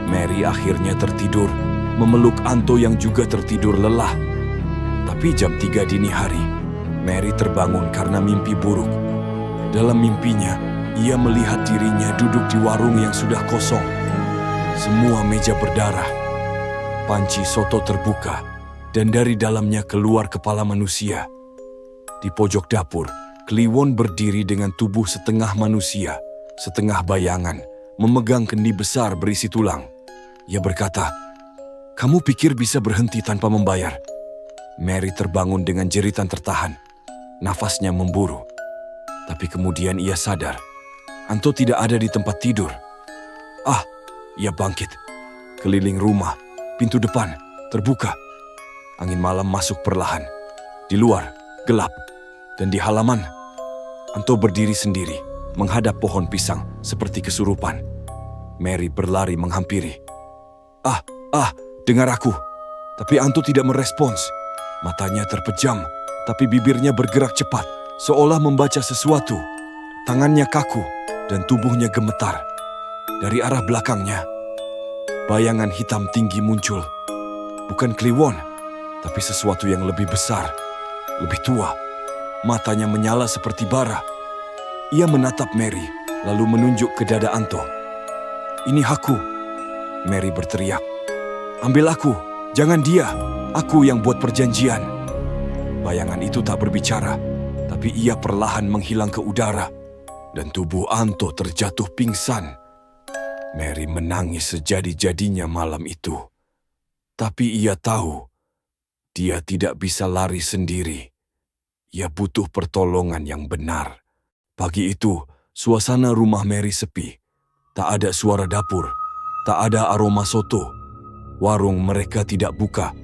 Mary akhirnya tertidur, memeluk Anto yang juga tertidur lelah. Tapi jam 3 dini hari, Mary terbangun karena mimpi buruk. Dalam mimpinya, ia melihat dirinya duduk di warung yang sudah kosong. Semua meja berdarah. Panci soto terbuka, dan dari dalamnya keluar kepala manusia. Di pojok dapur, Kliwon berdiri dengan tubuh setengah manusia, setengah bayangan, memegang kendi besar berisi tulang. Ia berkata, "Kamu pikir bisa berhenti tanpa membayar?" Mary terbangun dengan jeritan tertahan. Nafasnya memburu. Tapi kemudian ia sadar. Anto tidak ada di tempat tidur. Ah, ia bangkit. Keliling rumah, pintu depan, terbuka. Angin malam masuk perlahan. Di luar, gelap. Dan di halaman, Anto berdiri sendiri, menghadap pohon pisang seperti kesurupan. Mary berlari menghampiri. Dengar aku. Tapi Anto tidak merespons. Matanya terpejam, tapi bibirnya bergerak cepat, seolah membaca sesuatu. Tangannya kaku, dan tubuhnya gemetar. Dari arah belakangnya, bayangan hitam tinggi muncul. Bukan Kliwon, tapi sesuatu yang lebih besar, lebih tua. Matanya menyala seperti bara. Ia menatap Mary, lalu menunjuk ke dada Anto. "Ini hakku," Mary berteriak. "Ambil aku, jangan dia. Aku yang buat perjanjian." Bayangan itu tak berbicara, tapi ia perlahan menghilang ke udara, dan tubuh Anto terjatuh pingsan. Mary menangis sejadi-jadinya malam itu. Tapi ia tahu, dia tidak bisa lari sendiri. Ia butuh pertolongan yang benar. Pagi itu, suasana rumah Mary sepi. Tak ada suara dapur, tak ada aroma soto. Warung mereka tidak buka,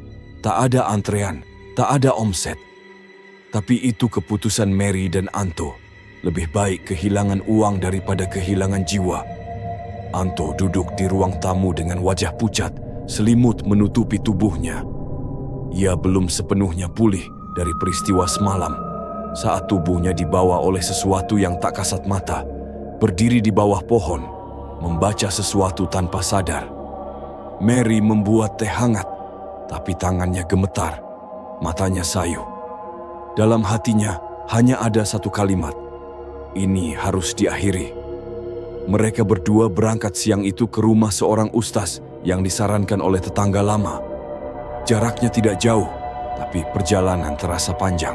tak ada antrean, tak ada omset. Tapi itu keputusan Mary dan Anto. Lebih baik kehilangan uang daripada kehilangan jiwa. Anto duduk di ruang tamu dengan wajah pucat, selimut menutupi tubuhnya. Ia belum sepenuhnya pulih dari peristiwa semalam, saat tubuhnya dibawa oleh sesuatu yang tak kasat mata, berdiri di bawah pohon, membaca sesuatu tanpa sadar. Mary membuat teh hangat, tapi tangannya gemetar, matanya sayu. Dalam hatinya hanya ada satu kalimat, "Ini harus diakhiri." Mereka berdua berangkat siang itu ke rumah seorang ustaz yang disarankan oleh tetangga lama. Jaraknya tidak jauh, tapi perjalanan terasa panjang.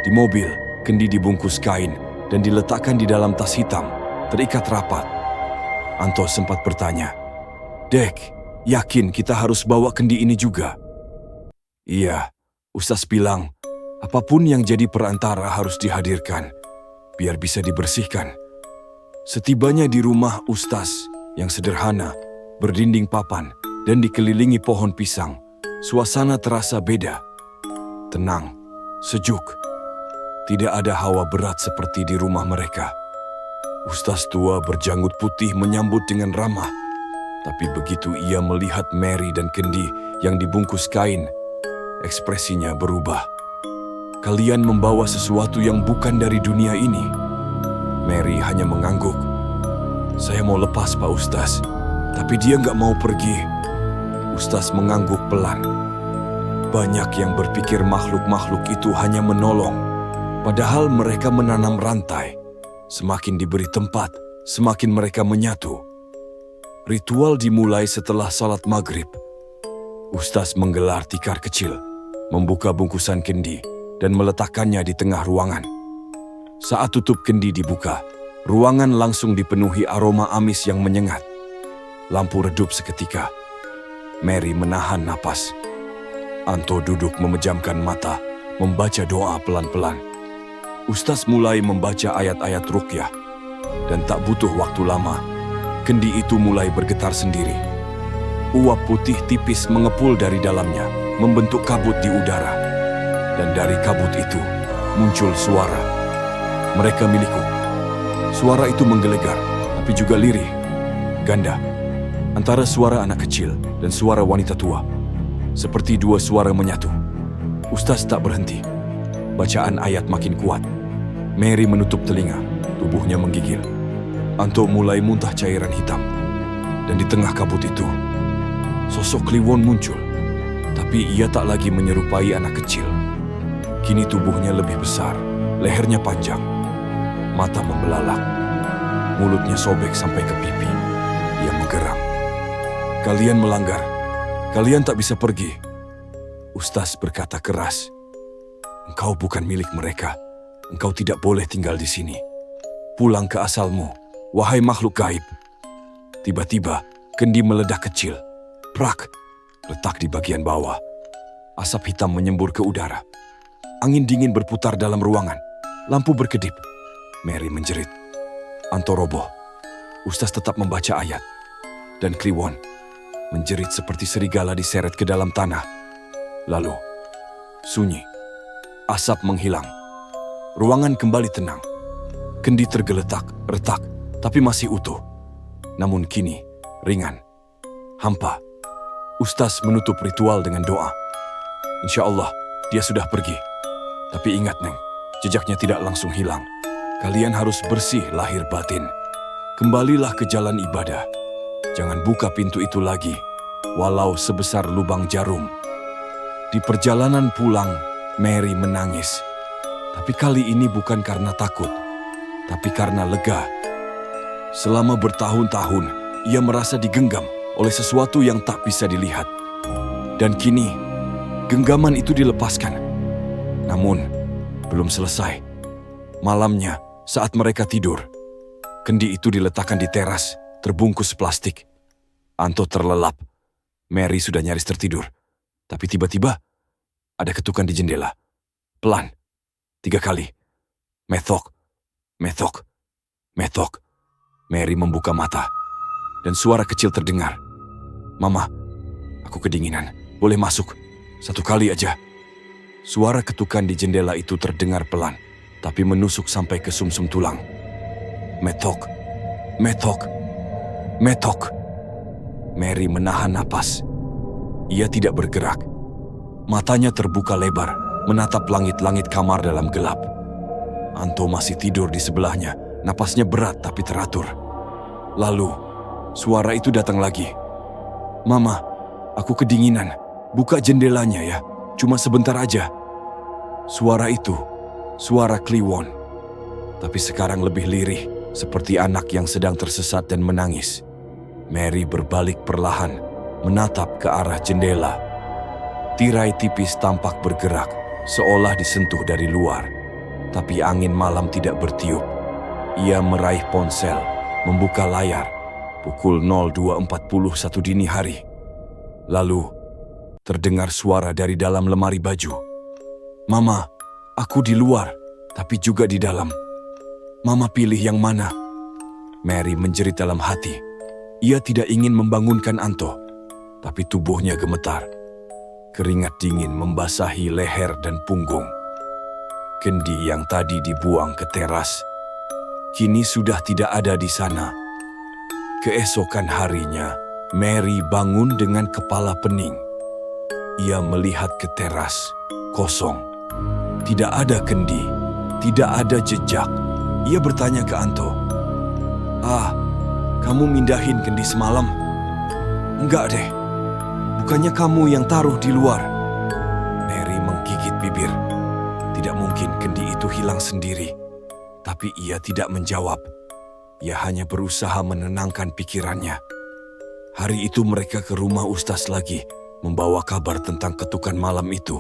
Di mobil, kendi dibungkus kain dan diletakkan di dalam tas hitam, terikat rapat. Anto sempat bertanya, "Dek, yakin kita harus bawa kendi ini juga?" "Iya," ustaz bilang, "apapun yang jadi perantara harus dihadirkan, biar bisa dibersihkan." Setibanya di rumah Ustaz yang sederhana, berdinding papan dan dikelilingi pohon pisang, suasana terasa beda. Tenang, sejuk. Tidak ada hawa berat seperti di rumah mereka. Ustaz tua berjanggut putih menyambut dengan ramah. Tapi begitu ia melihat Mary dan Kendi yang dibungkus kain, ekspresinya berubah. Kalian membawa sesuatu yang bukan dari dunia ini. Mary hanya mengangguk. Saya mau lepas Pak Ustaz, tapi dia nggak mau pergi. Ustaz mengangguk pelan. Banyak yang berpikir makhluk-makhluk itu hanya menolong. Padahal mereka menanam rantai. Semakin diberi tempat, semakin mereka menyatu. Ritual dimulai setelah salat maghrib. Ustaz menggelar tikar kecil, membuka bungkusan kendi, dan meletakkannya di tengah ruangan. Saat tutup kendi dibuka, ruangan langsung dipenuhi aroma amis yang menyengat. Lampu redup seketika. Mary menahan napas. Anto duduk memejamkan mata, membaca doa pelan-pelan. Ustaz mulai membaca ayat-ayat ruqyah, dan tak butuh waktu lama, kendi itu mulai bergetar sendiri. Uap putih tipis mengepul dari dalamnya, membentuk kabut di udara. Dan dari kabut itu, muncul suara. Mereka milikku. Suara itu menggelegar, tapi juga lirih, ganda. Antara suara anak kecil dan suara wanita tua. Seperti dua suara menyatu. Ustaz tak berhenti. Bacaan ayat makin kuat. Mary menutup telinga, tubuhnya menggigil. Anto mulai muntah cairan hitam. Dan di tengah kabut itu, sosok Kliwon muncul. Tapi ia tak lagi menyerupai anak kecil. Kini tubuhnya lebih besar, lehernya panjang. Mata membelalak. Mulutnya sobek sampai ke pipi. Ia menggeram. Kalian melanggar. Kalian tak bisa pergi. Ustaz berkata keras. Engkau bukan milik mereka. Engkau tidak boleh tinggal di sini. Pulang ke asalmu, wahai makhluk gaib. Tiba-tiba, kendi meledak kecil. Prak, letak di bagian bawah. Asap hitam menyembur ke udara. Angin dingin berputar dalam ruangan. Lampu berkedip. Mary menjerit. Anto roboh. Ustaz tetap membaca ayat. Dan Kliwon menjerit seperti serigala diseret ke dalam tanah. Lalu, sunyi. Asap menghilang. Ruangan kembali tenang. Kendi tergeletak, retak, tapi masih utuh. Namun kini, ringan. Hampa. Ustaz menutup ritual dengan doa. Insya Allah, dia sudah pergi. Tapi ingat, Neng, jejaknya tidak langsung hilang. Kalian harus bersih lahir batin. Kembalilah ke jalan ibadah. Jangan buka pintu itu lagi, walau sebesar lubang jarum. Di perjalanan pulang, Mary menangis. Tapi kali ini bukan karena takut, tapi karena lega. Selama bertahun-tahun, ia merasa digenggam oleh sesuatu yang tak bisa dilihat. Dan kini, genggaman itu dilepaskan. Namun, belum selesai. Malamnya, saat mereka tidur, kendi itu diletakkan di teras, terbungkus plastik. Anto terlelap. Mary sudah nyaris tertidur. Tapi tiba-tiba, ada ketukan di jendela. Pelan. 3 kali. Methok. Methok. Methok. Mary membuka mata. Dan suara kecil terdengar. Mama, aku kedinginan. Boleh masuk? 1 kali aja. Suara ketukan di jendela itu terdengar pelan, tapi menusuk sampai ke sumsum tulang. Methok. Methok. Methok. Mary menahan napas. Ia tidak bergerak. Matanya terbuka lebar, menatap langit-langit kamar dalam gelap. Anto masih tidur di sebelahnya, napasnya berat tapi teratur. Lalu, suara itu datang lagi. Mama, aku kedinginan. Buka jendelanya ya, cuma sebentar aja. Suara itu, suara Kliwon. Tapi sekarang lebih lirih, seperti anak yang sedang tersesat dan menangis. Mary berbalik perlahan, menatap ke arah jendela. Tirai tipis tampak bergerak, seolah disentuh dari luar. Tapi angin malam tidak bertiup. Ia meraih ponsel, membuka layar. Pukul 02.41 dini hari. Lalu, terdengar suara dari dalam lemari baju. Mama, aku di luar, tapi juga di dalam. Mama pilih yang mana? Mary menjerit dalam hati. Ia tidak ingin membangunkan Anto, tapi tubuhnya gemetar. Keringat dingin membasahi leher dan punggung. Kendi yang tadi dibuang ke teras, kini sudah tidak ada di sana. Keesokan harinya, Mary bangun dengan kepala pening. Ia melihat ke teras, kosong. Tidak ada kendi, tidak ada jejak. Ia bertanya ke Anto, kamu mindahin kendi semalam?" "Enggak deh, bukannya kamu yang taruh di luar?" Mary menggigit bibir. Tidak mungkin kendi itu hilang sendiri. Tapi ia tidak menjawab. Ia hanya berusaha menenangkan pikirannya. Hari itu mereka ke rumah Ustaz lagi, membawa kabar tentang ketukan malam itu.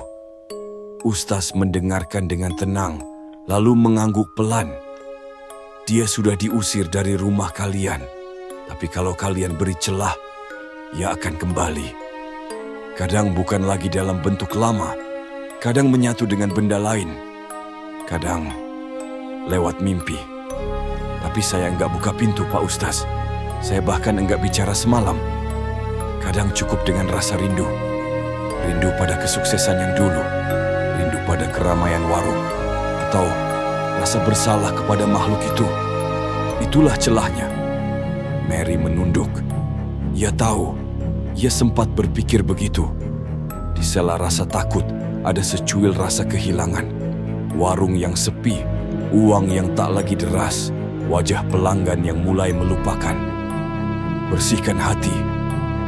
Ustaz mendengarkan dengan tenang, lalu mengangguk pelan. "Dia sudah diusir dari rumah kalian, tapi kalau kalian beri celah, ia akan kembali. Kadang bukan lagi dalam bentuk lama, kadang menyatu dengan benda lain, kadang lewat mimpi. Tapi saya enggak buka pintu, Pak Ustaz. Saya bahkan enggak bicara semalam. Kadang cukup dengan rasa rindu. Rindu pada kesuksesan yang dulu, rindu pada keramaian warung, atau rasa bersalah kepada makhluk itu. Itulah celahnya." Mary menunduk. Ia tahu, ia sempat berpikir begitu. Di sela rasa takut, ada secuil rasa kehilangan. Warung yang sepi, uang yang tak lagi deras, wajah pelanggan yang mulai melupakan. Bersihkan hati.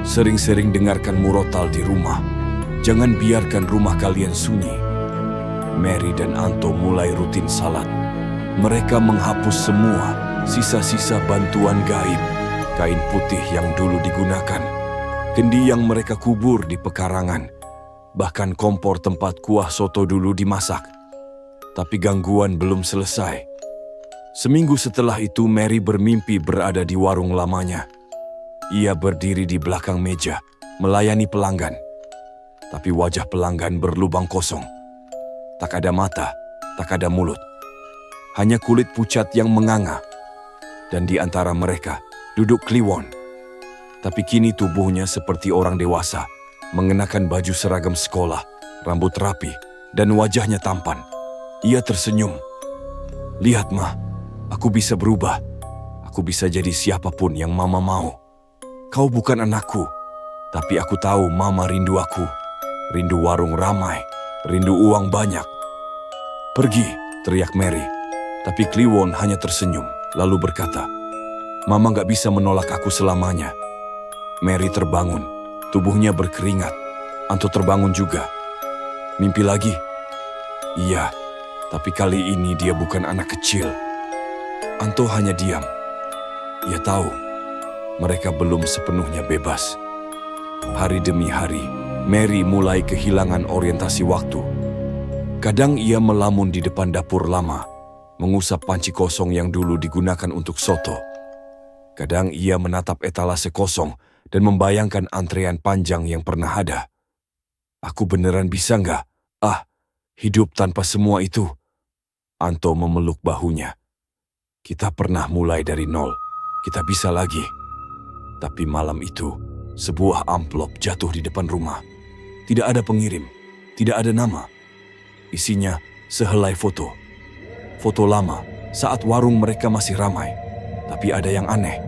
Sering-sering dengarkan murotal di rumah. Jangan biarkan rumah kalian sunyi. Mary dan Anto mulai rutin salat. Mereka menghapus semua sisa-sisa bantuan gaib, kain putih yang dulu digunakan, kendi yang mereka kubur di pekarangan, bahkan kompor tempat kuah soto dulu dimasak. Tapi gangguan belum selesai. Seminggu setelah itu Mary bermimpi berada di warung lamanya. Ia berdiri di belakang meja, melayani pelanggan. Tapi wajah pelanggan berlubang kosong. Tak ada mata, tak ada mulut. Hanya kulit pucat yang menganga. Dan di antara mereka duduk Kliwon. Tapi kini tubuhnya seperti orang dewasa, mengenakan baju seragam sekolah, rambut rapi, dan wajahnya tampan. Ia tersenyum. "Lihat, Ma, aku bisa berubah. Aku bisa jadi siapapun yang Mama mau. Kau bukan anakku, tapi aku tahu Mama rindu aku. Rindu warung ramai, rindu uang banyak." "Pergi," teriak Mary. Tapi Kliwon hanya tersenyum, lalu berkata, "Mama gak bisa menolak aku selamanya." Mary terbangun, tubuhnya berkeringat. Anto terbangun juga. "Mimpi lagi?" "Iya, tapi kali ini dia bukan anak kecil." Anto hanya diam. Ia tahu, mereka belum sepenuhnya bebas. Hari demi hari, Mary mulai kehilangan orientasi waktu. Kadang ia melamun di depan dapur lama, mengusap panci kosong yang dulu digunakan untuk soto. Kadang ia menatap etalase kosong dan membayangkan antrean panjang yang pernah ada. "Aku beneran bisa nggak? Hidup tanpa semua itu?" Anto memeluk bahunya. "Kita pernah mulai dari nol, kita bisa lagi." Tapi malam itu, sebuah amplop jatuh di depan rumah. Tidak ada pengirim, tidak ada nama. Isinya sehelai foto. Foto lama saat warung mereka masih ramai. Tapi ada yang aneh.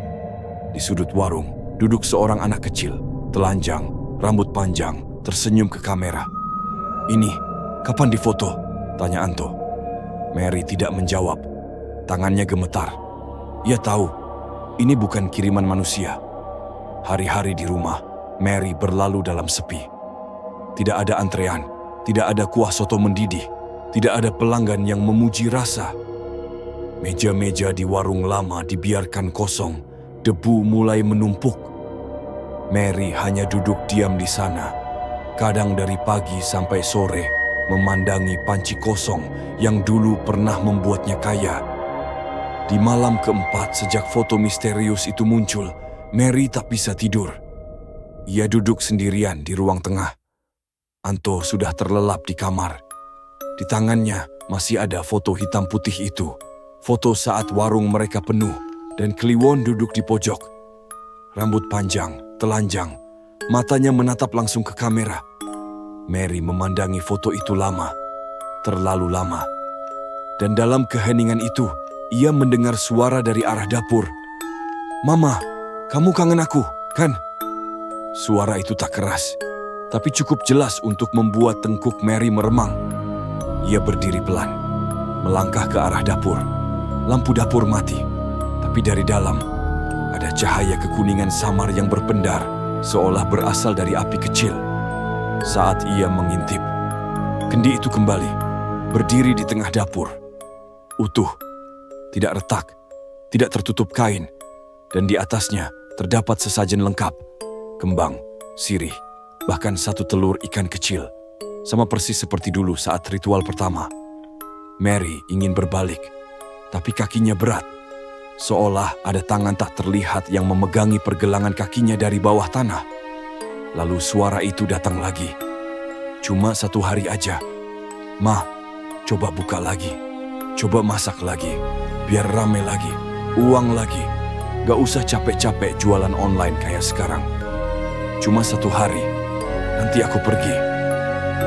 Di sudut warung, duduk seorang anak kecil, telanjang, rambut panjang, tersenyum ke kamera. "Ini, kapan difoto?" tanya Anto. Mary tidak menjawab. Tangannya gemetar. Ia tahu, ini bukan kiriman manusia. Hari-hari di rumah, Mary berlalu dalam sepi. Tidak ada antrean, tidak ada kuah soto mendidih, tidak ada pelanggan yang memuji rasa. Meja-meja di warung lama dibiarkan kosong, debu mulai menumpuk. Mary hanya duduk diam di sana, kadang dari pagi sampai sore, memandangi panci kosong yang dulu pernah membuatnya kaya. Di malam keempat sejak foto misterius itu muncul, Mary tak bisa tidur. Ia duduk sendirian di ruang tengah. Anto sudah terlelap di kamar. Di tangannya masih ada foto hitam putih itu. Foto saat warung mereka penuh, dan Kliwon duduk di pojok. Rambut panjang, telanjang, matanya menatap langsung ke kamera. Mary memandangi foto itu lama, terlalu lama. Dan dalam keheningan itu, ia mendengar suara dari arah dapur. "Mama, kamu kangen aku, kan?" Suara itu tak keras, tapi cukup jelas untuk membuat tengkuk Mary meremang. Ia berdiri pelan, melangkah ke arah dapur. Lampu dapur mati, tapi dari dalam ada cahaya kekuningan samar yang berpendar, seolah berasal dari api kecil. Saat ia mengintip, kendi itu kembali, berdiri di tengah dapur. Utuh, tidak retak, tidak tertutup kain, dan di atasnya terdapat sesajen lengkap. Kembang, sirih, bahkan satu telur ikan kecil. Sama persis seperti dulu saat ritual pertama. Mary ingin berbalik, tapi kakinya berat. Seolah ada tangan tak terlihat yang memegangi pergelangan kakinya dari bawah tanah. Lalu suara itu datang lagi. "Cuma 1 hari aja. Ma, coba buka lagi. Coba masak lagi. Biar rame lagi. Uang lagi. Gak usah capek-capek jualan online kayak sekarang. Cuma 1 hari. Nanti aku pergi."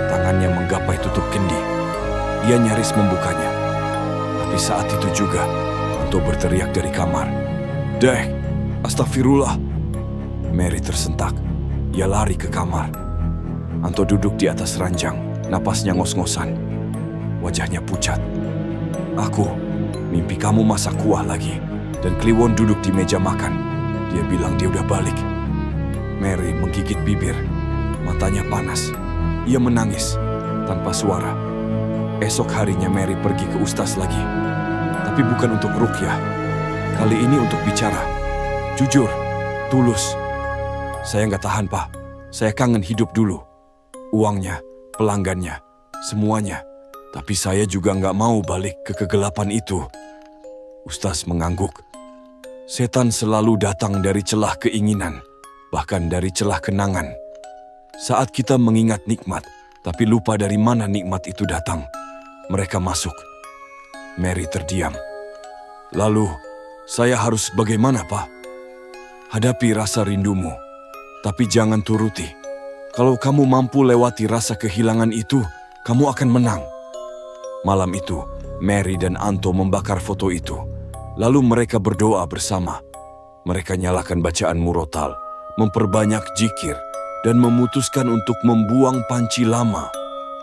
Tangannya menggapai tutup kendi. Ia nyaris membukanya. Tapi saat itu juga, Anto berteriak dari kamar. "Dek, astagfirullah." Mary tersentak. Ia lari ke kamar. Anto duduk di atas ranjang, napasnya ngos-ngosan. Wajahnya pucat. "Aku, mimpi kamu masak kuah lagi." Dan Kliwon duduk di meja makan. Dia bilang dia udah balik. Mary menggigit bibir. Matanya panas. Ia menangis, tanpa suara. Esok harinya Mary pergi ke ustaz lagi. Tapi bukan untuk ruqyah. Kali ini untuk bicara. Jujur, tulus. "Saya nggak tahan, Pak. Saya kangen hidup dulu. Uangnya, pelanggannya, semuanya. Tapi saya juga nggak mau balik ke kegelapan itu." Ustaz mengangguk. Setan selalu datang dari celah keinginan, bahkan dari celah kenangan. Saat kita mengingat nikmat, tapi lupa dari mana nikmat itu datang, mereka masuk. Mary terdiam. "Lalu, saya harus bagaimana, Pak?" "Hadapi rasa rindumu, tapi jangan turuti. Kalau kamu mampu lewati rasa kehilangan itu, kamu akan menang." Malam itu, Mary dan Anto membakar foto itu. Lalu mereka berdoa bersama. Mereka nyalakan bacaan murotal, memperbanyak zikir, dan memutuskan untuk membuang panci lama,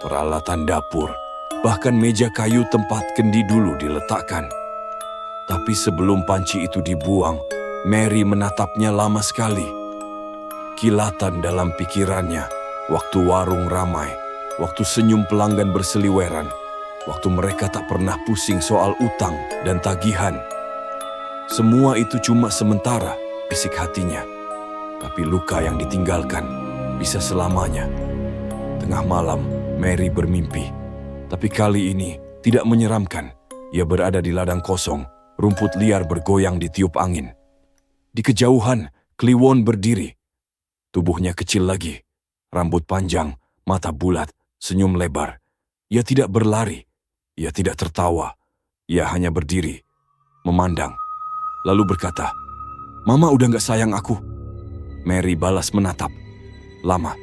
peralatan dapur, bahkan meja kayu tempat kendi dulu diletakkan. Tapi sebelum panci itu dibuang, Mary menatapnya lama sekali. Kilatan dalam pikirannya, waktu warung ramai, waktu senyum pelanggan berseliweran, waktu mereka tak pernah pusing soal utang dan tagihan. Semua itu cuma sementara, bisik hatinya. Tapi luka yang ditinggalkan bisa selamanya. Tengah malam, Mary bermimpi. Tapi kali ini tidak menyeramkan. Ia berada di ladang kosong, rumput liar bergoyang ditiup angin. Di kejauhan, Kliwon berdiri. Tubuhnya kecil lagi, rambut panjang, mata bulat, senyum lebar. Ia tidak berlari, ia tidak tertawa. Ia hanya berdiri, memandang, lalu berkata, "Mama udah gak sayang aku." Mary balas menatap. Lama.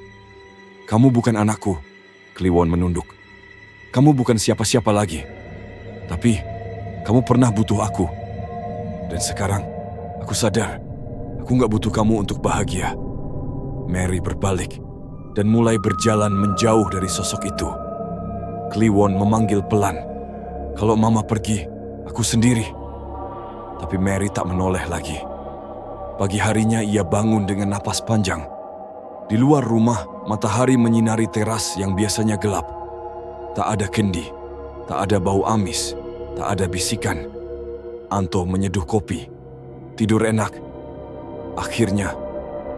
"Kamu bukan anakku." Kliwon menunduk. "Kamu bukan siapa-siapa lagi. Tapi, kamu pernah butuh aku. Dan sekarang, aku sadar, aku gak butuh kamu untuk bahagia." Mary berbalik dan mulai berjalan menjauh dari sosok itu. Kliwon memanggil pelan, "Kalau Mama pergi, aku sendiri." Tapi Mary tak menoleh lagi. Pagi harinya ia bangun dengan napas panjang. Di luar rumah, matahari menyinari teras yang biasanya gelap. Tak ada kendi, tak ada bau amis, tak ada bisikan. Anto menyeduh kopi. Tidur enak. Akhirnya,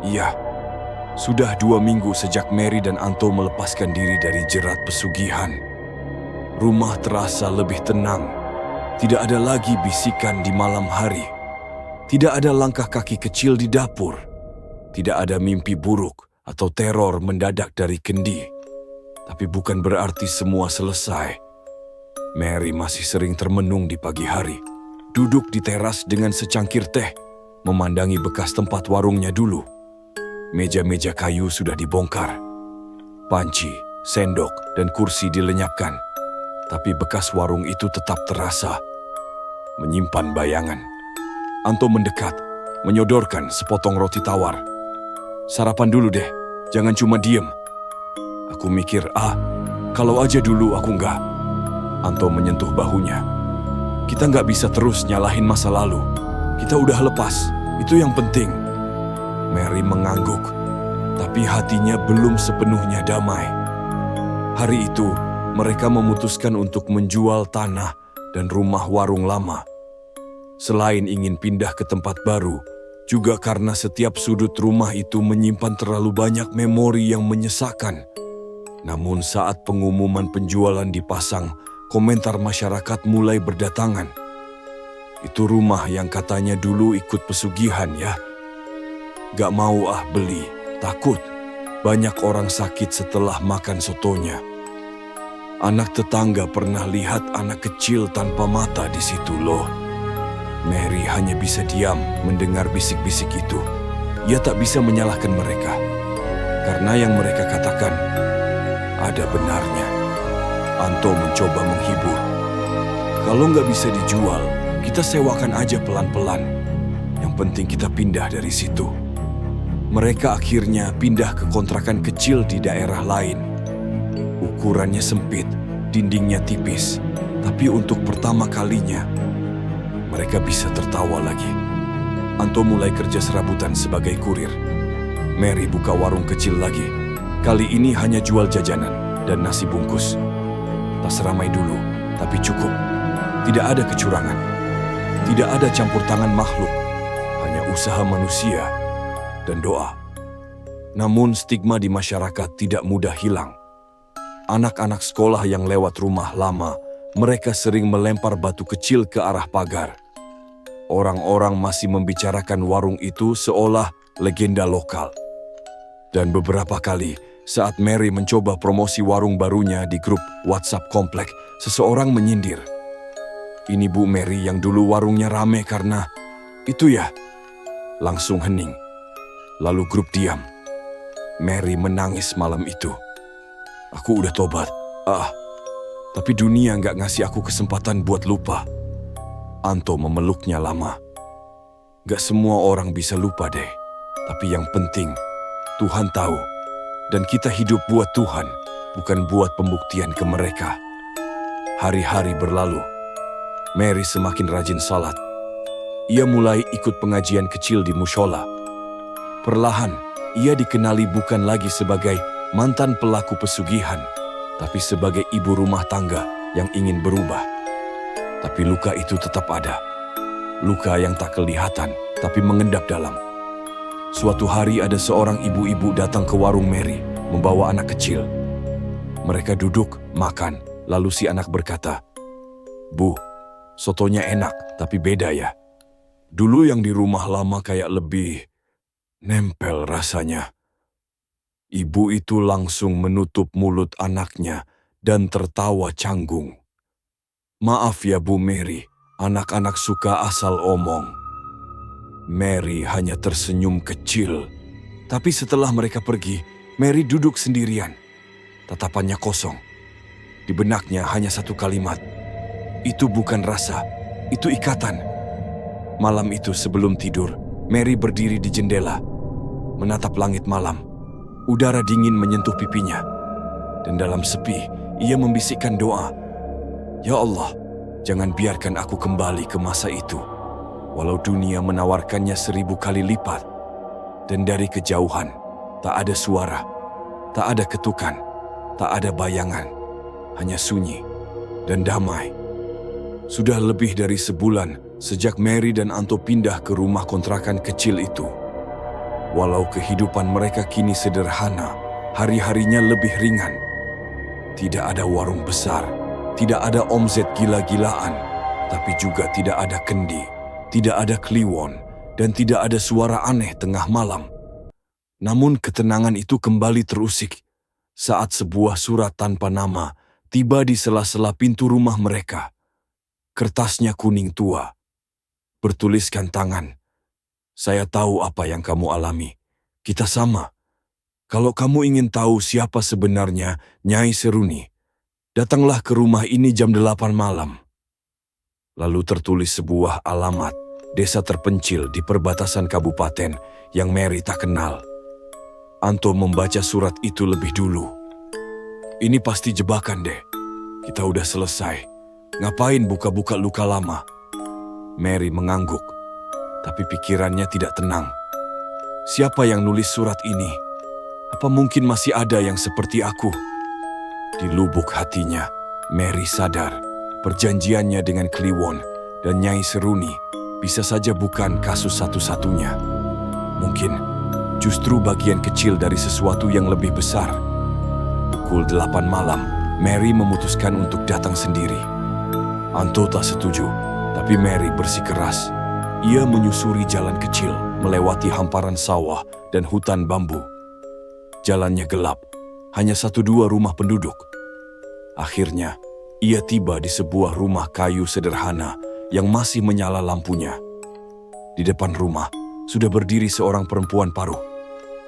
iya. Sudah 2 minggu sejak Mary dan Anto melepaskan diri dari jerat pesugihan. Rumah terasa lebih tenang. Tidak ada lagi bisikan di malam hari. Tidak ada langkah kaki kecil di dapur. Tidak ada mimpi buruk atau teror mendadak dari kendi. Tapi bukan berarti semua selesai. Mary masih sering termenung di pagi hari. duduk di teras dengan secangkir teh, memandangi bekas tempat warungnya dulu. Meja-meja kayu sudah dibongkar. Panci, sendok, dan kursi dilenyapkan. Tapi bekas warung itu tetap terasa, menyimpan bayangan. Anto mendekat, menyodorkan sepotong roti tawar. "Sarapan dulu deh, jangan cuma diem." Aku mikir, kalau aja dulu aku enggak. Anto menyentuh bahunya. "Kita nggak bisa terus nyalahin masa lalu. Kita udah lepas, itu yang penting." Mary mengangguk, tapi hatinya belum sepenuhnya damai. Hari itu, mereka memutuskan untuk menjual tanah dan rumah warung lama. Selain ingin pindah ke tempat baru, juga karena setiap sudut rumah itu menyimpan terlalu banyak memori yang menyesakan. Namun saat pengumuman penjualan dipasang, komentar masyarakat mulai berdatangan. "Itu rumah yang katanya dulu ikut pesugihan ya. Gak mau beli, takut. Banyak orang sakit setelah makan sotonya. Anak tetangga pernah lihat anak kecil tanpa mata di situ loh." Mary hanya bisa diam mendengar bisik-bisik itu. Ia tak bisa menyalahkan mereka, karena yang mereka katakan ada benarnya. Anto mencoba menghibur. "Kalau nggak bisa dijual, kita sewakan aja pelan-pelan. Yang penting kita pindah dari situ." Mereka akhirnya pindah ke kontrakan kecil di daerah lain. Ukurannya sempit, dindingnya tipis, tapi untuk pertama kalinya, mereka bisa tertawa lagi. Anto mulai kerja serabutan sebagai kurir. Mary buka warung kecil lagi. Kali ini hanya jual jajanan dan nasi bungkus. Tak seramai dulu, tapi cukup. Tidak ada kecurangan. Tidak ada campur tangan makhluk. Hanya usaha manusia dan doa. Namun stigma di masyarakat tidak mudah hilang. Anak-anak sekolah yang lewat rumah lama, mereka sering melempar batu kecil ke arah pagar. Orang-orang masih membicarakan warung itu seolah legenda lokal. Dan beberapa kali, saat Mary mencoba promosi warung barunya di grup WhatsApp komplek, seseorang menyindir. "Ini Bu Mary yang dulu warungnya rame karena itu ya?" Langsung hening. Lalu grup diam. Mary menangis malam itu. "Aku udah tobat, tapi dunia nggak ngasih aku kesempatan buat lupa." Anto memeluknya lama. "Gak semua orang bisa lupa deh, tapi yang penting Tuhan tahu. Dan kita hidup buat Tuhan, bukan buat pembuktian ke mereka." Hari-hari berlalu. Mary semakin rajin salat. Ia mulai ikut pengajian kecil di mushola. Perlahan, ia dikenali bukan lagi sebagai mantan pelaku pesugihan, tapi sebagai ibu rumah tangga yang ingin berubah. Tapi luka itu tetap ada. Luka yang tak kelihatan, tapi mengendap dalam. Suatu hari ada seorang ibu-ibu datang ke warung Mary, membawa anak kecil. Mereka duduk, makan, lalu si anak berkata, "Bu, sotonya enak, tapi beda ya. Dulu yang di rumah lama kayak lebih nempel rasanya." Ibu itu langsung menutup mulut anaknya dan tertawa canggung. "Maaf ya Bu Mary, anak-anak suka asal omong." Mary hanya tersenyum kecil. Tapi setelah mereka pergi, Mary duduk sendirian. Tatapannya kosong. Di benaknya hanya satu kalimat. Itu bukan rasa, itu ikatan. Malam itu sebelum tidur, Mary berdiri di jendela, menatap langit malam. Udara dingin menyentuh pipinya. Dan dalam sepi, ia membisikkan doa. "Ya Allah, jangan biarkan aku kembali ke masa itu. Walau dunia menawarkannya 1000 kali lipat." Dan dari kejauhan, tak ada suara, tak ada ketukan, tak ada bayangan, hanya sunyi dan damai. Sudah lebih dari sebulan sejak Mary dan Anto pindah ke rumah kontrakan kecil itu. Walau kehidupan mereka kini sederhana, hari-harinya lebih ringan. Tidak ada warung besar, tidak ada omzet gila-gilaan, tapi juga tidak ada kendi, tidak ada kliwon, dan tidak ada suara aneh tengah malam. Namun ketenangan itu kembali terusik saat sebuah surat tanpa nama tiba di sela-sela pintu rumah mereka. Kertasnya kuning tua, bertuliskan tangan. Saya tahu apa yang kamu alami. Kita sama. Kalau kamu ingin tahu siapa sebenarnya Nyai Seruni, datanglah ke rumah ini jam 8 malam. Lalu tertulis sebuah alamat, desa terpencil di perbatasan kabupaten yang Mary tak kenal. Anto membaca surat itu lebih dulu. Ini pasti jebakan deh. Kita udah selesai. Ngapain buka-buka luka lama? Mary mengangguk, tapi pikirannya tidak tenang. Siapa yang nulis surat ini? Apa mungkin masih ada yang seperti aku? Di lubuk hatinya, Mary sadar perjanjiannya dengan Kliwon dan Nyai Seruni bisa saja bukan kasus satu-satunya. Mungkin justru bagian kecil dari sesuatu yang lebih besar. Pukul 8 malam, Mary memutuskan untuk datang sendiri. Anto tak setuju, tapi Mary bersikeras. Ia menyusuri jalan kecil, melewati hamparan sawah dan hutan bambu. Jalannya gelap, hanya 1-2 rumah penduduk. Akhirnya, ia tiba di sebuah rumah kayu sederhana yang masih menyala lampunya. Di depan rumah, sudah berdiri seorang perempuan paruh,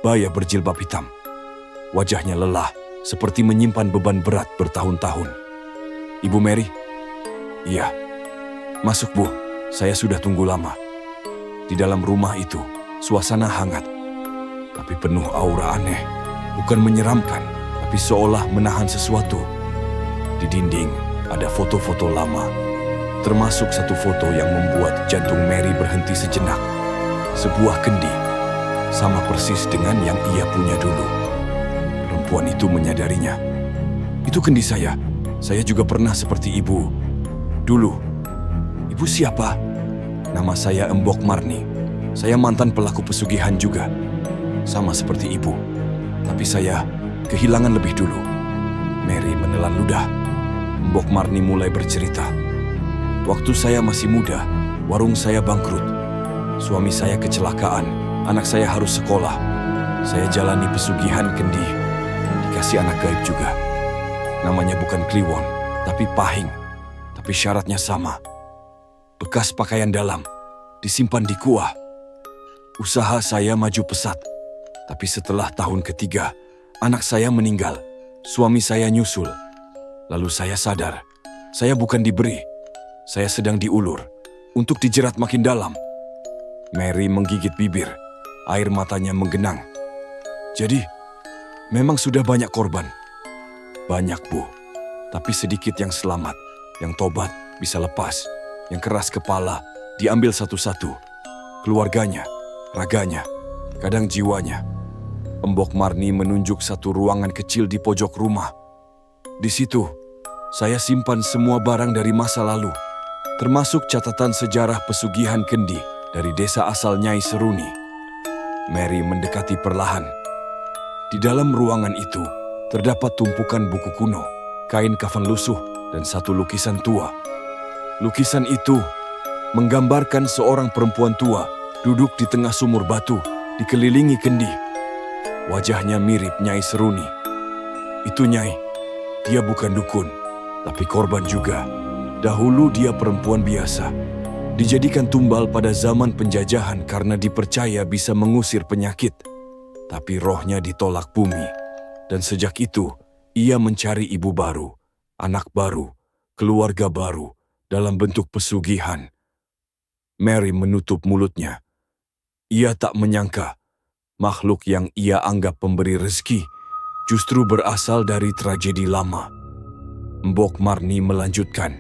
baya berjilbab hitam. Wajahnya lelah, seperti menyimpan beban berat bertahun-tahun. Ibu Mary? Iya. Masuk, Bu. Saya sudah tunggu lama. Di dalam rumah itu, suasana hangat, tapi penuh aura aneh. Bukan menyeramkan, tapi seolah menahan sesuatu. Di dinding ada foto-foto lama, termasuk satu foto yang membuat jantung Mary berhenti sejenak. Sebuah kendi, sama persis dengan yang ia punya dulu. Perempuan itu menyadarinya. Itu kendi saya. Saya juga pernah seperti ibu. Dulu. Ibu siapa? Nama saya Embok Marni. Saya mantan pelaku pesugihan juga. Sama seperti ibu. Tapi saya kehilangan lebih dulu. Mary menelan ludah. Embok Marni mulai bercerita. Waktu saya masih muda, warung saya bangkrut. Suami saya kecelakaan, anak saya harus sekolah. Saya jalani pesugihan kendi. Dikasih anak gaib juga. Namanya bukan Kliwon, tapi Pahing. Tapi syaratnya sama. Bekas pakaian dalam, disimpan di kuah. Usaha saya maju pesat. Tapi setelah tahun ketiga, anak saya meninggal. Suami saya nyusul. Lalu saya sadar, saya bukan diberi. Saya sedang diulur, untuk dijerat makin dalam. Mary menggigit bibir, air matanya menggenang. Jadi, memang sudah banyak korban. Banyak, Bu. Tapi sedikit yang selamat, yang tobat bisa lepas. Yang keras kepala, diambil satu-satu. Keluarganya, raganya, kadang jiwanya. Embok Marni menunjuk satu ruangan kecil di pojok rumah. Di situ, saya simpan semua barang dari masa lalu, termasuk catatan sejarah pesugihan kendi dari desa asal Nyai Seruni. Mary mendekati perlahan. Di dalam ruangan itu, terdapat tumpukan buku kuno, kain kafan lusuh, dan satu lukisan tua. Lukisan itu menggambarkan seorang perempuan tua duduk di tengah sumur batu, dikelilingi kendi. Wajahnya mirip Nyai Seruni. Itu Nyai. Dia bukan dukun, tapi korban juga. Dahulu dia perempuan biasa. Dijadikan tumbal pada zaman penjajahan karena dipercaya bisa mengusir penyakit. Tapi rohnya ditolak bumi. Dan sejak itu, ia mencari ibu baru, anak baru, keluarga baru, dalam bentuk pesugihan. Mary menutup mulutnya. Ia tak menyangka makhluk yang ia anggap pemberi rezeki justru berasal dari tragedi lama. Embok Marni melanjutkan.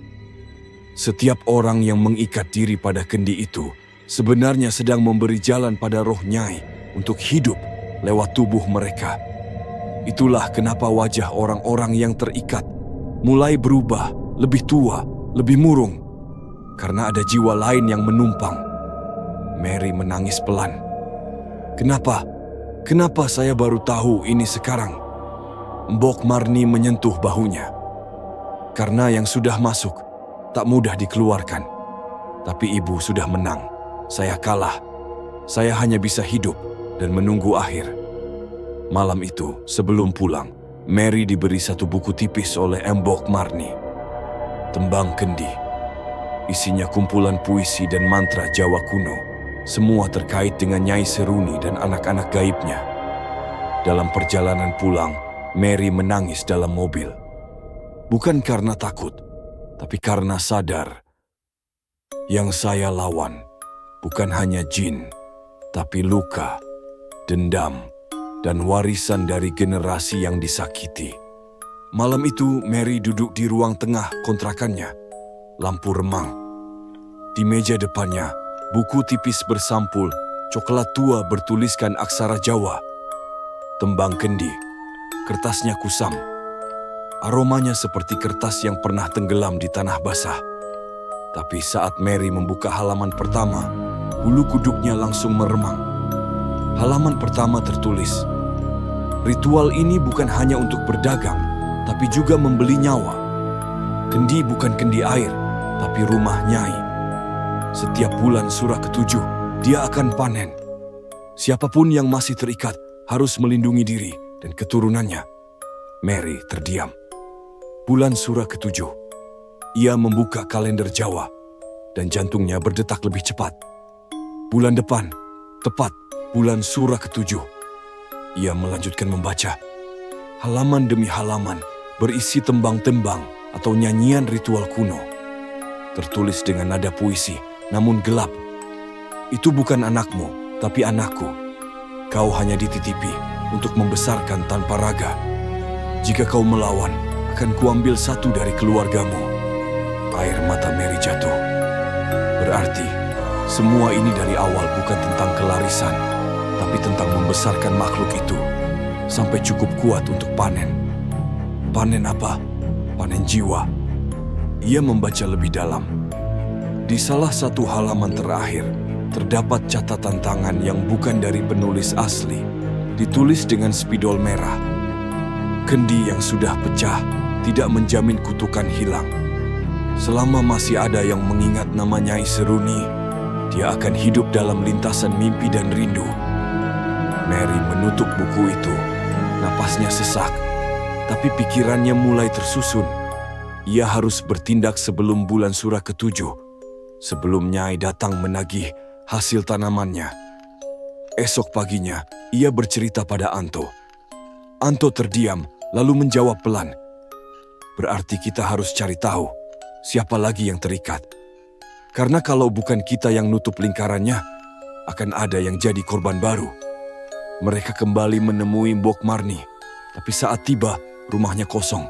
Setiap orang yang mengikat diri pada kendi itu sebenarnya sedang memberi jalan pada roh Nyai untuk hidup lewat tubuh mereka. Itulah kenapa wajah orang-orang yang terikat mulai berubah, lebih tua, lebih murung, karena ada jiwa lain yang menumpang. Mary menangis pelan. Kenapa? Kenapa saya baru tahu ini sekarang? Embok Marni menyentuh bahunya. Karena yang sudah masuk, tak mudah dikeluarkan. Tapi ibu sudah menang. Saya kalah. Saya hanya bisa hidup dan menunggu akhir. Malam itu, sebelum pulang, Mary diberi satu buku tipis oleh Embok Marni. Tembang Kendi. Isinya kumpulan puisi dan mantra Jawa kuno. Semua terkait dengan Nyai Seruni dan anak-anak gaibnya. Dalam perjalanan pulang, Mary menangis dalam mobil. Bukan karena takut, tapi karena sadar. Yang saya lawan bukan hanya jin, tapi luka, dendam, dan warisan dari generasi yang disakiti. Malam itu, Mary duduk di ruang tengah kontrakannya. Lampu remang. Di meja depannya, buku tipis bersampul, coklat tua bertuliskan aksara Jawa. Tembang kendi, kertasnya kusam. Aromanya seperti kertas yang pernah tenggelam di tanah basah. Tapi saat Mary membuka halaman pertama, bulu kuduknya langsung meremang. Halaman pertama tertulis, "Ritual ini bukan hanya untuk berdagang, tapi juga membeli nyawa. Kendi bukan kendi air, tapi rumah Nyai. Setiap bulan surah ke-7, dia akan panen. Siapapun yang masih terikat harus melindungi diri dan keturunannya." Mary terdiam. Bulan surah ke-7. Ia membuka kalender Jawa, dan jantungnya berdetak lebih cepat. Bulan depan, tepat bulan surah ke-7. Ia melanjutkan membaca. Halaman demi halaman berisi tembang-tembang atau nyanyian ritual kuno. Tertulis dengan nada puisi, namun gelap. "Itu bukan anakmu, tapi anakku. Kau hanya dititipi untuk membesarkan tanpa raga. Jika kau melawan, akan kuambil satu dari keluargamu." Air mata Mary jatuh. Berarti, semua ini dari awal bukan tentang kelarisan, tapi tentang membesarkan makhluk itu sampai cukup kuat untuk panen. Panen apa? Panen jiwa. Ia membaca lebih dalam. Di salah satu halaman terakhir, terdapat catatan tangan yang bukan dari penulis asli, ditulis dengan spidol merah. Kendi yang sudah pecah tidak menjamin kutukan hilang. Selama masih ada yang mengingat nama Nyai Seruni, dia akan hidup dalam lintasan mimpi dan rindu. Mary menutup buku itu. Napasnya sesak, tapi pikirannya mulai tersusun. Ia harus bertindak sebelum bulan surah ke-7, sebelum Nyai datang menagih hasil tanamannya. Esok paginya, ia bercerita pada Anto. Anto terdiam, lalu menjawab pelan. "Berarti kita harus cari tahu siapa lagi yang terikat. Karena kalau bukan kita yang nutup lingkarannya, akan ada yang jadi korban baru." Mereka kembali menemui Mbok Marni, tapi saat tiba, rumahnya kosong.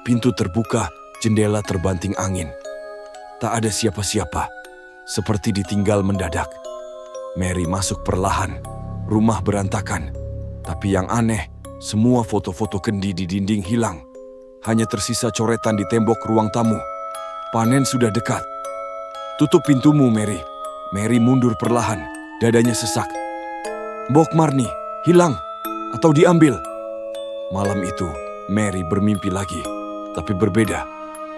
Pintu terbuka, jendela terbanting angin. Tak ada siapa-siapa, seperti ditinggal mendadak. Mary masuk perlahan, rumah berantakan. Tapi yang aneh, semua foto-foto kendi di dinding hilang. Hanya tersisa coretan di tembok ruang tamu. Panen sudah dekat. "Tutup pintumu, Mary." Mary mundur perlahan, dadanya sesak. "Mbok Marni, hilang atau diambil?" Malam itu, Mary bermimpi lagi, tapi berbeda.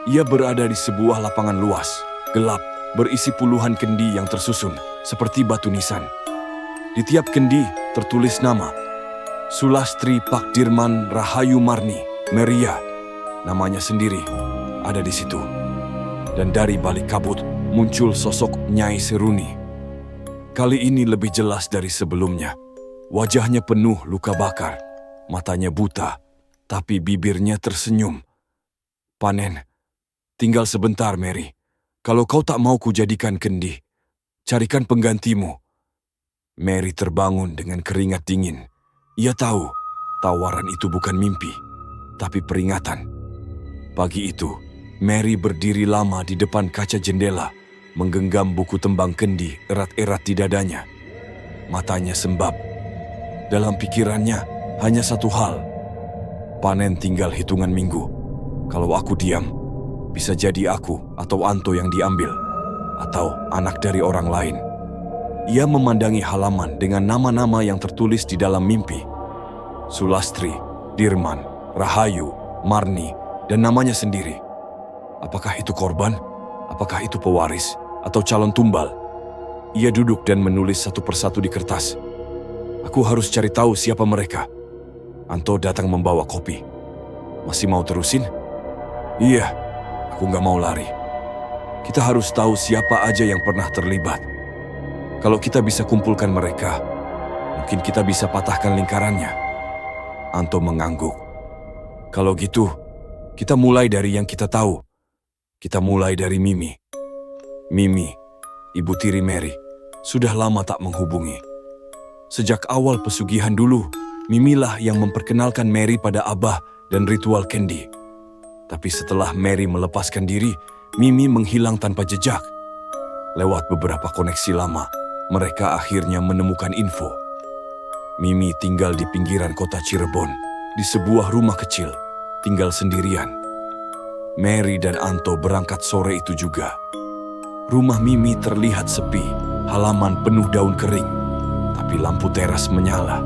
Ia berada di sebuah lapangan luas, gelap, berisi puluhan kendi yang tersusun, seperti batu nisan. Di tiap kendi tertulis nama, Sulastri Pakdirman Rahayu Marni, Meria. Namanya sendiri ada di situ. Dan dari balik kabut muncul sosok Nyai Seruni. Kali ini lebih jelas dari sebelumnya. Wajahnya penuh luka bakar, matanya buta, tapi bibirnya tersenyum. "Panen. Tinggal sebentar, Mary. Kalau kau tak mau kujadikan kendi, carikan penggantimu." Mary terbangun dengan keringat dingin. Ia tahu tawaran itu bukan mimpi, tapi peringatan. Pagi itu, Mary berdiri lama di depan kaca jendela, menggenggam buku tembang kendi erat-erat di dadanya. Matanya sembab. Dalam pikirannya hanya satu hal. Panen tinggal hitungan minggu. Kalau aku diam, bisa jadi aku atau Anto yang diambil, atau anak dari orang lain. Ia memandangi halaman dengan nama-nama yang tertulis di dalam mimpi. Sulastri, Dirman, Rahayu, Marni, dan namanya sendiri. Apakah itu korban? Apakah itu pewaris? Atau calon tumbal? Ia duduk dan menulis satu persatu di kertas. Aku harus cari tahu siapa mereka. Anto datang membawa kopi. Masih mau terusin? Iya, aku gak mau lari. Kita harus tahu siapa aja yang pernah terlibat. Kalau kita bisa kumpulkan mereka, mungkin kita bisa patahkan lingkarannya. Anto mengangguk. Kalau gitu, kita mulai dari yang kita tahu. Kita mulai dari Mimi. Mimi, ibu tiri Mary, sudah lama tak menghubungi. Sejak awal pesugihan dulu, Mimilah yang memperkenalkan Mary pada Abah dan ritual Candy. Tapi setelah Mary melepaskan diri, Mimi menghilang tanpa jejak. Lewat beberapa koneksi lama, mereka akhirnya menemukan info. Mimi tinggal di pinggiran kota Cirebon, di sebuah rumah kecil, tinggal sendirian. Mary dan Anto berangkat sore itu juga. Rumah Mimi terlihat sepi, halaman penuh daun kering, tapi lampu teras menyala.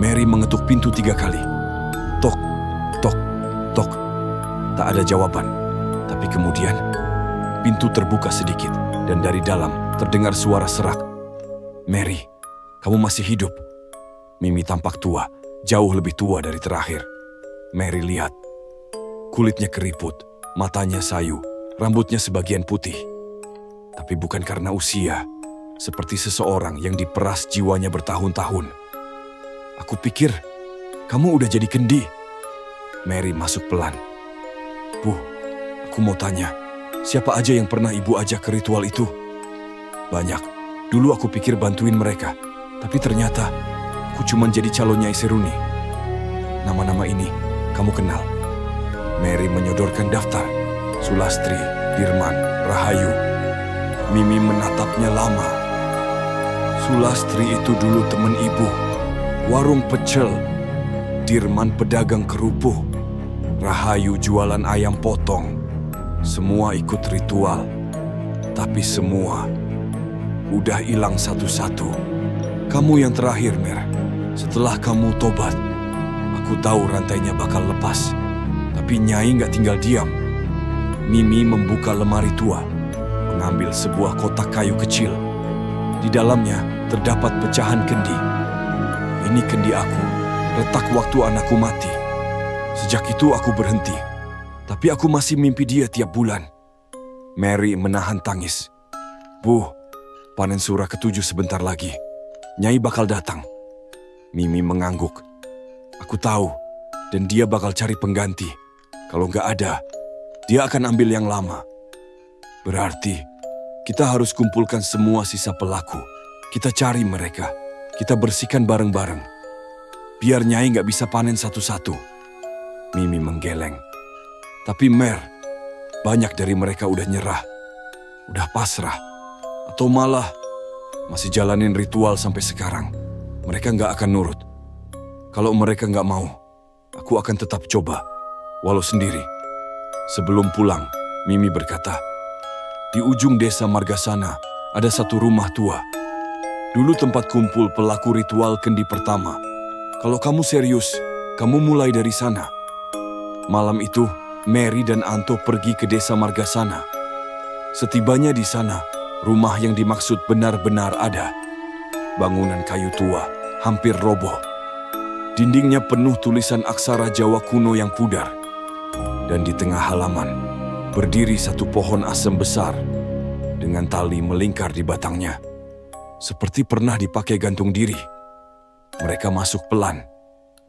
Mary mengetuk pintu 3 kali. Tok, tok, tok. Tak ada jawaban, tapi kemudian pintu terbuka sedikit dan dari dalam terdengar suara serak. Mary, kamu masih hidup? Mimi tampak tua, jauh lebih tua dari terakhir. Mary lihat. Kulitnya keriput, matanya sayu, rambutnya sebagian putih. Tapi bukan karena usia, seperti seseorang yang diperas jiwanya bertahun-tahun. Aku pikir, kamu udah jadi kendi. Mary masuk pelan. Bu, aku mau tanya, siapa aja yang pernah ibu ajak ke ritual itu? Banyak. Dulu aku pikir bantuin mereka, tapi ternyata aku cuma jadi calon Nyai Seruni. Nama-nama ini kamu kenal. Mary menyodorkan daftar. Sulastri, Dirman, Rahayu. Mimi menatapnya lama. Sulastri itu dulu teman ibu. Warung pecel. Dirman pedagang kerupuk. Rahayu jualan ayam potong. Semua ikut ritual. Tapi semua udah hilang satu-satu. Kamu yang terakhir, Mer. Setelah kamu tobat, aku tahu rantainya bakal lepas. Tapi Nyai nggak tinggal diam. Mimi membuka lemari tua, mengambil sebuah kotak kayu kecil. Di dalamnya terdapat pecahan kendi. Ini kendi aku, retak waktu anakku mati. Sejak itu aku berhenti, tapi aku masih mimpi dia tiap bulan. Mary menahan tangis. Bu, panen surah ke-7 sebentar lagi. Nyai bakal datang. Mimi mengangguk. Aku tahu, dan dia bakal cari pengganti. Kalau nggak ada, dia akan ambil yang lama. Berarti, kita harus kumpulkan semua sisa pelaku. Kita cari mereka. Kita bersihkan bareng-bareng. Biar Nyai nggak bisa panen satu-satu. Mimi menggeleng. Tapi Mer, banyak dari mereka udah nyerah. Udah pasrah. Atau malah masih jalanin ritual sampai sekarang. Mereka nggak akan nurut. Kalau mereka nggak mau, aku akan tetap coba, walau sendiri. Sebelum pulang, Mimi berkata, di ujung desa Margasana ada satu rumah tua. Dulu tempat kumpul pelaku ritual kendi pertama. Kalau kamu serius, kamu mulai dari sana. Malam itu, Mary dan Anto pergi ke desa Margasana. Setibanya di sana, rumah yang dimaksud benar-benar ada. Bangunan kayu tua, hampir roboh. Dindingnya penuh tulisan aksara Jawa kuno yang pudar. Dan di tengah halaman, berdiri satu pohon asem besar, dengan tali melingkar di batangnya. Seperti pernah dipakai gantung diri. Mereka masuk pelan.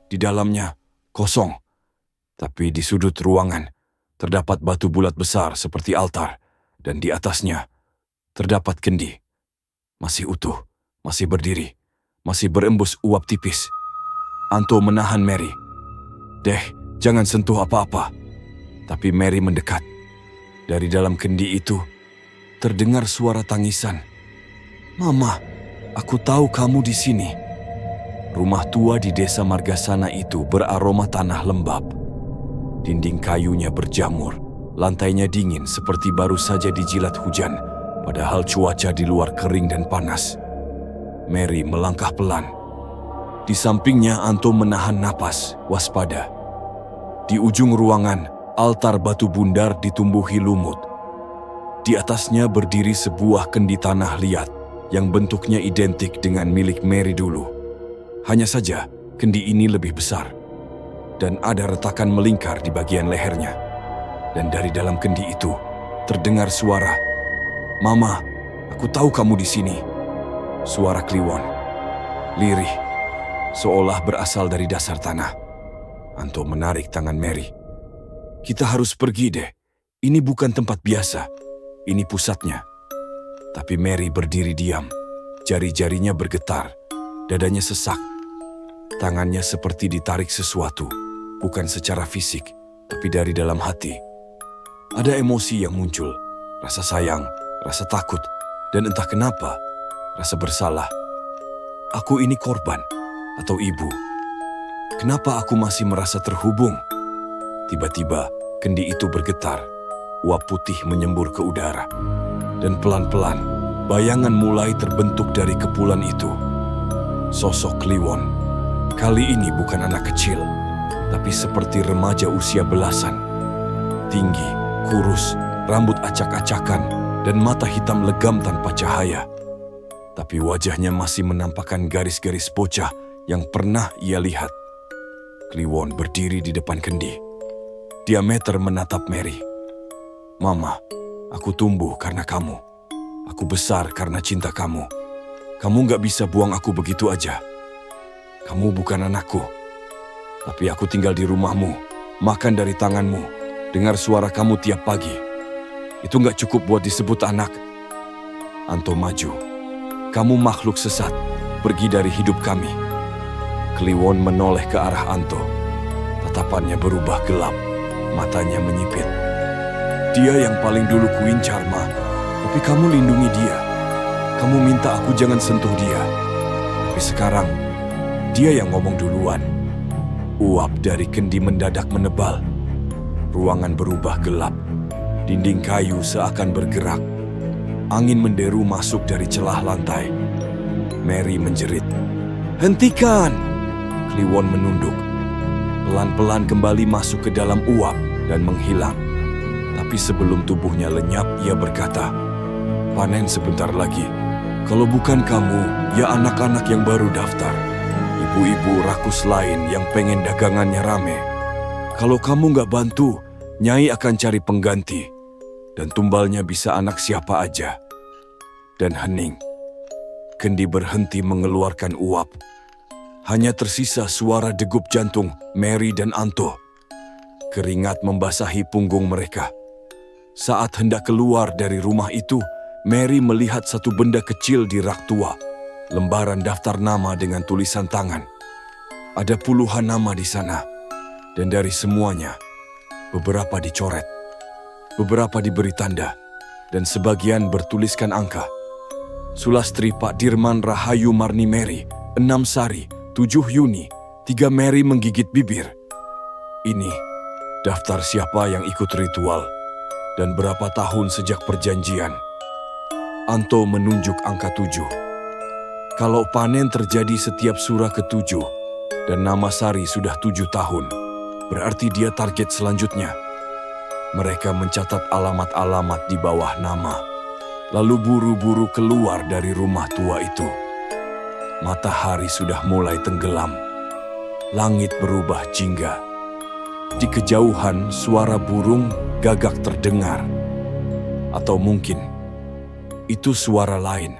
Di dalamnya, kosong. Tapi di sudut ruangan, terdapat batu bulat besar seperti altar. Dan di atasnya, terdapat kendi. Masih utuh, masih berdiri, masih berembus uap tipis. Anto menahan Mary. Deh, jangan sentuh apa-apa. Tapi Mary mendekat. Dari dalam kendi itu, terdengar suara tangisan. Mama, aku tahu kamu di sini. Rumah tua di desa Margasana itu beraroma tanah lembab. Dinding kayunya berjamur, lantainya dingin seperti baru saja dijilat hujan, padahal cuaca di luar kering dan panas. Mary melangkah pelan. Di sampingnya Anto menahan napas, waspada. Di ujung ruangan, altar batu bundar ditumbuhi lumut. Di atasnya berdiri sebuah kendi tanah liat yang bentuknya identik dengan milik Mary dulu. Hanya saja, kendi ini lebih besar. Dan ada retakan melingkar di bagian lehernya. Dan dari dalam kendi itu, terdengar suara "Mama, aku tahu kamu di sini." Suara Kliwon, lirih, seolah berasal dari dasar tanah. Anto menarik tangan Mary. "Kita harus pergi deh. Ini bukan tempat biasa. Ini pusatnya." Tapi Mary berdiri diam. Jari-jarinya bergetar. Dadanya sesak. Tangannya seperti ditarik sesuatu. Bukan secara fisik, tapi dari dalam hati. Ada emosi yang muncul. Rasa sayang, rasa takut, dan entah kenapa, rasa bersalah. Aku ini korban atau ibu? Kenapa aku masih merasa terhubung? Tiba-tiba, kendi itu bergetar. Uap putih menyembur ke udara. Dan pelan-pelan, bayangan mulai terbentuk dari kepulan itu. Sosok Kliwon. Kali ini bukan anak kecil, tapi seperti remaja usia belasan. Tinggi, kurus, rambut acak-acakan, dan mata hitam legam tanpa cahaya. Tapi wajahnya masih menampakkan garis-garis bocah yang pernah ia lihat. Kliwon berdiri di depan kendi. Diameter menatap Mary. "Mama, aku tumbuh karena kamu. Aku besar karena cinta kamu. Kamu gak bisa buang aku begitu aja. Kamu bukan anakku. Tapi aku tinggal di rumahmu, makan dari tanganmu, dengar suara kamu tiap pagi. Itu gak cukup buat disebut anak." Anto maju. "Kamu makhluk sesat, pergi dari hidup kami." Kliwon menoleh ke arah Anto. Tatapannya berubah gelap, matanya menyipit. "Dia yang paling dulu kuincar, Ma. Tapi kamu lindungi dia. Kamu minta aku jangan sentuh dia. Tapi sekarang, dia yang ngomong duluan." Uap dari kendi mendadak menebal. Ruangan berubah gelap. Dinding kayu seakan bergerak. Angin menderu masuk dari celah lantai. Mary menjerit, "Hentikan!" Kliwon menunduk. Pelan-pelan kembali masuk ke dalam uap dan menghilang. Tapi sebelum tubuhnya lenyap, ia berkata, "Panen sebentar lagi. Kalau bukan kamu, ya anak-anak yang baru daftar. Ibu-ibu rakus lain yang pengen dagangannya rame. Kalau kamu nggak bantu, Nyai akan cari pengganti. Dan tumbalnya bisa anak siapa aja." Dan hening. Kendi berhenti mengeluarkan uap. Hanya tersisa suara degup jantung Mary dan Anto. Keringat membasahi punggung mereka. Saat hendak keluar dari rumah itu, Mary melihat satu benda kecil di rak tua. Lembaran daftar nama dengan tulisan tangan. Ada puluhan nama di sana. Dan dari semuanya, beberapa dicoret. Beberapa diberi tanda. Dan sebagian bertuliskan angka. Sulastri Pak Dirman Rahayu Marni Mary, 6 Sari, 7 Yuni, 3 Mary menggigit bibir. Ini daftar siapa yang ikut ritual dan berapa tahun sejak perjanjian. Anto menunjuk angka 7. Kalau panen terjadi setiap sura ke-7 dan nama Sari sudah 7 tahun, berarti dia target selanjutnya. Mereka mencatat alamat-alamat di bawah nama, lalu buru-buru keluar dari rumah tua itu. Matahari sudah mulai tenggelam. Langit berubah jingga. Di kejauhan suara burung gagak terdengar. Atau mungkin itu suara lain.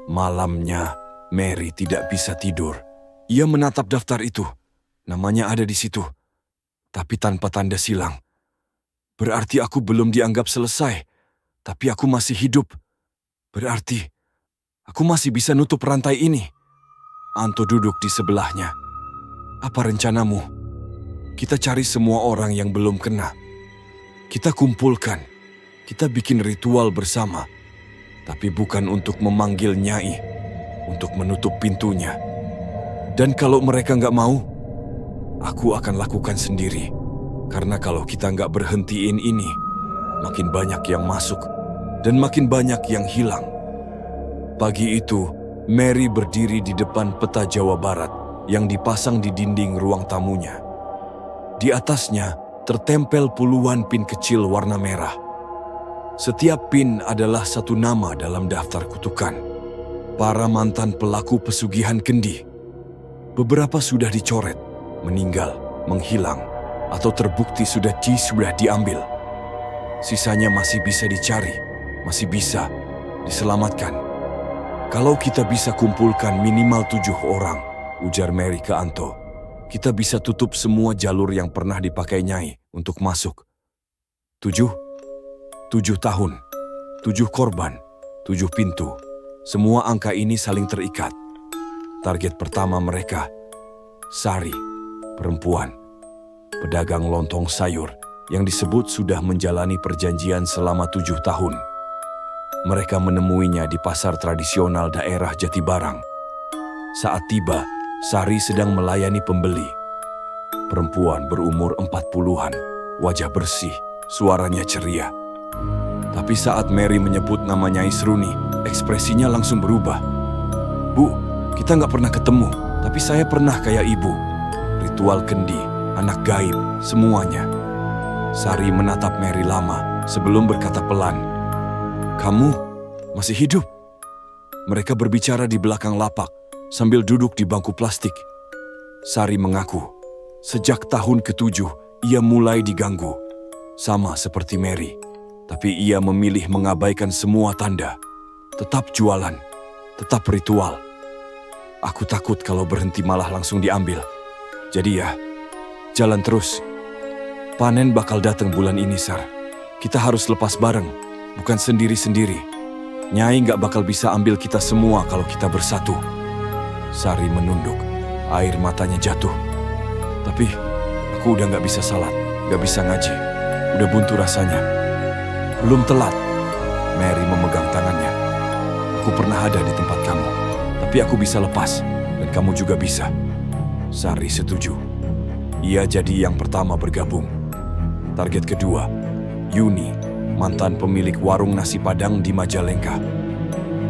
Malamnya Mary tidak bisa tidur. Ia menatap daftar itu. Namanya ada di situ, tapi tanpa tanda silang. Berarti aku belum dianggap selesai, tapi aku masih hidup. Berarti aku masih bisa nutup rantai ini. Anto duduk di sebelahnya. "Apa rencanamu?" "Kita cari semua orang yang belum kena. Kita kumpulkan. Kita bikin ritual bersama. Tapi bukan untuk memanggil Nyai, untuk menutup pintunya. Dan kalau mereka nggak mau, aku akan lakukan sendiri. Karena kalau kita nggak berhentiin ini, makin banyak yang masuk dan makin banyak yang hilang." Pagi itu, Mary berdiri di depan peta Jawa Barat yang dipasang di dinding ruang tamunya. Di atasnya tertempel puluhan pin kecil warna merah. Setiap pin adalah satu nama dalam daftar kutukan. Para mantan pelaku pesugihan kendi. Beberapa sudah dicoret, meninggal, menghilang, atau terbukti sudah diambil. Sisanya masih bisa dicari, masih bisa diselamatkan. Kalau kita bisa kumpulkan minimal 7 orang, ujar Mary ke Anto, kita bisa tutup semua jalur yang pernah dipakai Nyai untuk masuk. 7 tahun, 7 korban, 7 pintu. Semua angka ini saling terikat. Target pertama mereka, Sari, perempuan, pedagang lontong sayur yang disebut sudah menjalani perjanjian selama 7 tahun. Mereka menemuinya di pasar tradisional daerah Jatibarang. Saat tiba, Sari sedang melayani pembeli. Perempuan berumur 40-an, wajah bersih, suaranya ceria. Tapi saat Mary menyebut nama Nyai Sruni, ekspresinya langsung berubah. "Bu, kita nggak pernah ketemu, tapi saya pernah kayak ibu. Ritual kendi, anak gaib, semuanya." Sari menatap Mary lama sebelum berkata pelan, "Kamu masih hidup?" Mereka berbicara di belakang lapak sambil duduk di bangku plastik. Sari mengaku, sejak tahun ke-7 ia mulai diganggu. Sama seperti Mary, tapi ia memilih mengabaikan semua tanda. Tetap jualan, tetap ritual. Aku takut kalau berhenti malah langsung diambil. Jadi ya, jalan terus. Panen bakal datang bulan ini, Sar. Kita harus lepas bareng, bukan sendiri-sendiri. Nyai nggak bakal bisa ambil kita semua kalau kita bersatu. Sari menunduk, air matanya jatuh. Tapi aku udah nggak bisa salat, nggak bisa ngaji. Udah buntu rasanya. Belum telat. Mary memegang tangannya. Aku pernah ada di tempat kamu, tapi aku bisa lepas, dan kamu juga bisa. Sari setuju. Ia jadi yang pertama bergabung. Target kedua, Yuni, mantan pemilik warung nasi Padang di Majalengka.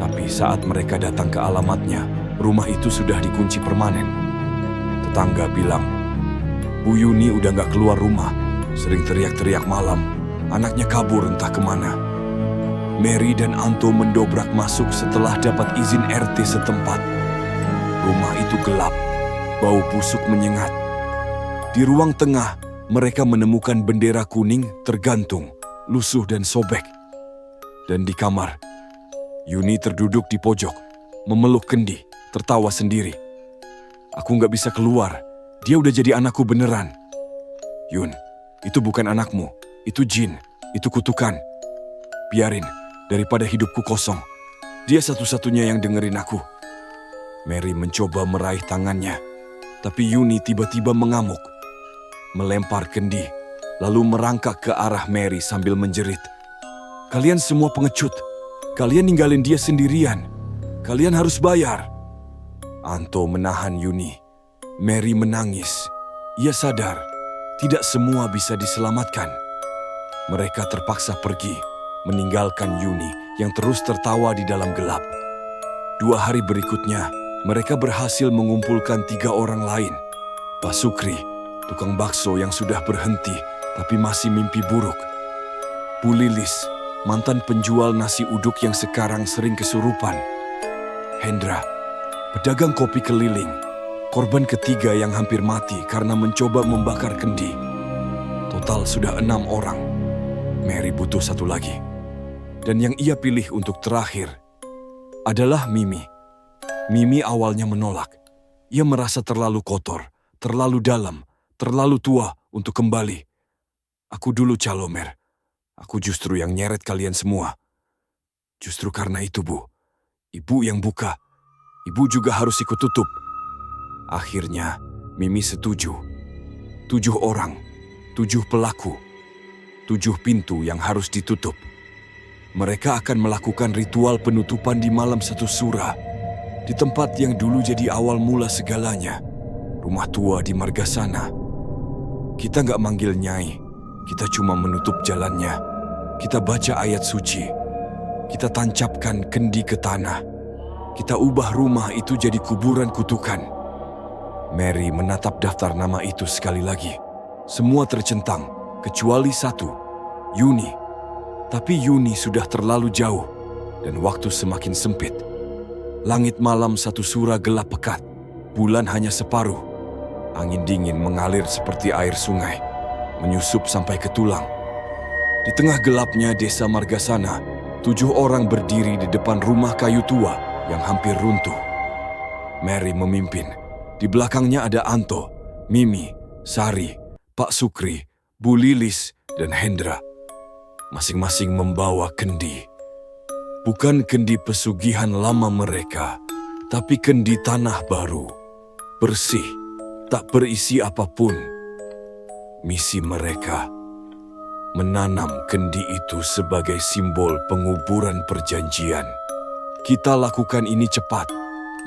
Tapi saat mereka datang ke alamatnya, rumah itu sudah dikunci permanen. Tetangga bilang, "Bu Yuni udah gak keluar rumah, sering teriak-teriak malam, anaknya kabur entah kemana." Mary dan Anto mendobrak masuk setelah dapat izin RT setempat. Rumah itu gelap, bau busuk menyengat. Di ruang tengah, mereka menemukan bendera kuning tergantung, lusuh dan sobek. Dan di kamar, Yuni terduduk di pojok, memeluk kendi, tertawa sendiri. "Aku gak bisa keluar, dia udah jadi anakku beneran." "Yun, itu bukan anakmu, itu jin, itu kutukan. Biarin, daripada hidupku kosong. Dia satu-satunya yang dengerin aku." Mary mencoba meraih tangannya, tapi Yuni tiba-tiba mengamuk. Melempar kendi, lalu merangkak ke arah Mary sambil menjerit. "Kalian semua pengecut. Kalian ninggalin dia sendirian. Kalian harus bayar." Anto menahan Yuni. Mary menangis. Ia sadar, tidak semua bisa diselamatkan. Mereka terpaksa pergi, meninggalkan Yuni yang terus tertawa di dalam gelap. 2 hari berikutnya, mereka berhasil mengumpulkan 3 orang lain. Pak Sukri, tukang bakso yang sudah berhenti tapi masih mimpi buruk. Bu Lilis, mantan penjual nasi uduk yang sekarang sering kesurupan. Hendra, pedagang kopi keliling, korban ketiga yang hampir mati karena mencoba membakar kendi. Total sudah 6 orang. Mary butuh 1 lagi. Dan yang ia pilih untuk terakhir adalah Mimi. Mimi awalnya menolak. Ia merasa terlalu kotor, terlalu dalam, terlalu tua untuk kembali. "Aku dulu calo, Mer. Aku justru yang nyeret kalian semua. Justru karena itu, Bu. Ibu yang buka. Ibu juga harus ikut tutup." Akhirnya, Mimi setuju. 7 orang, 7 pelaku, 7 pintu yang harus ditutup. Mereka akan melakukan ritual penutupan di malam 1 Sura, di tempat yang dulu jadi awal mula segalanya, rumah tua di Margasana. Kita nggak manggil Nyai, kita cuma menutup jalannya. Kita baca ayat suci, kita tancapkan kendi ke tanah. Kita ubah rumah itu jadi kuburan kutukan. Mary menatap daftar nama itu sekali lagi. Semua tercentang, kecuali 1, Yuni. Tapi Yuni sudah terlalu jauh, dan waktu semakin sempit. Langit malam 1 Sura gelap pekat, bulan hanya separuh. Angin dingin mengalir seperti air sungai, menyusup sampai ke tulang. Di tengah gelapnya desa Margasana, 7 orang berdiri di depan rumah kayu tua yang hampir runtuh. Mary memimpin. Di belakangnya ada Anto, Mimi, Sari, Pak Sukri, Bu Lilis, dan Hendra. Masing-masing membawa kendi. Bukan kendi pesugihan lama mereka, tapi kendi tanah baru. Bersih, tak berisi apapun. Misi mereka menanam kendi itu sebagai simbol penguburan perjanjian. Kita lakukan ini cepat.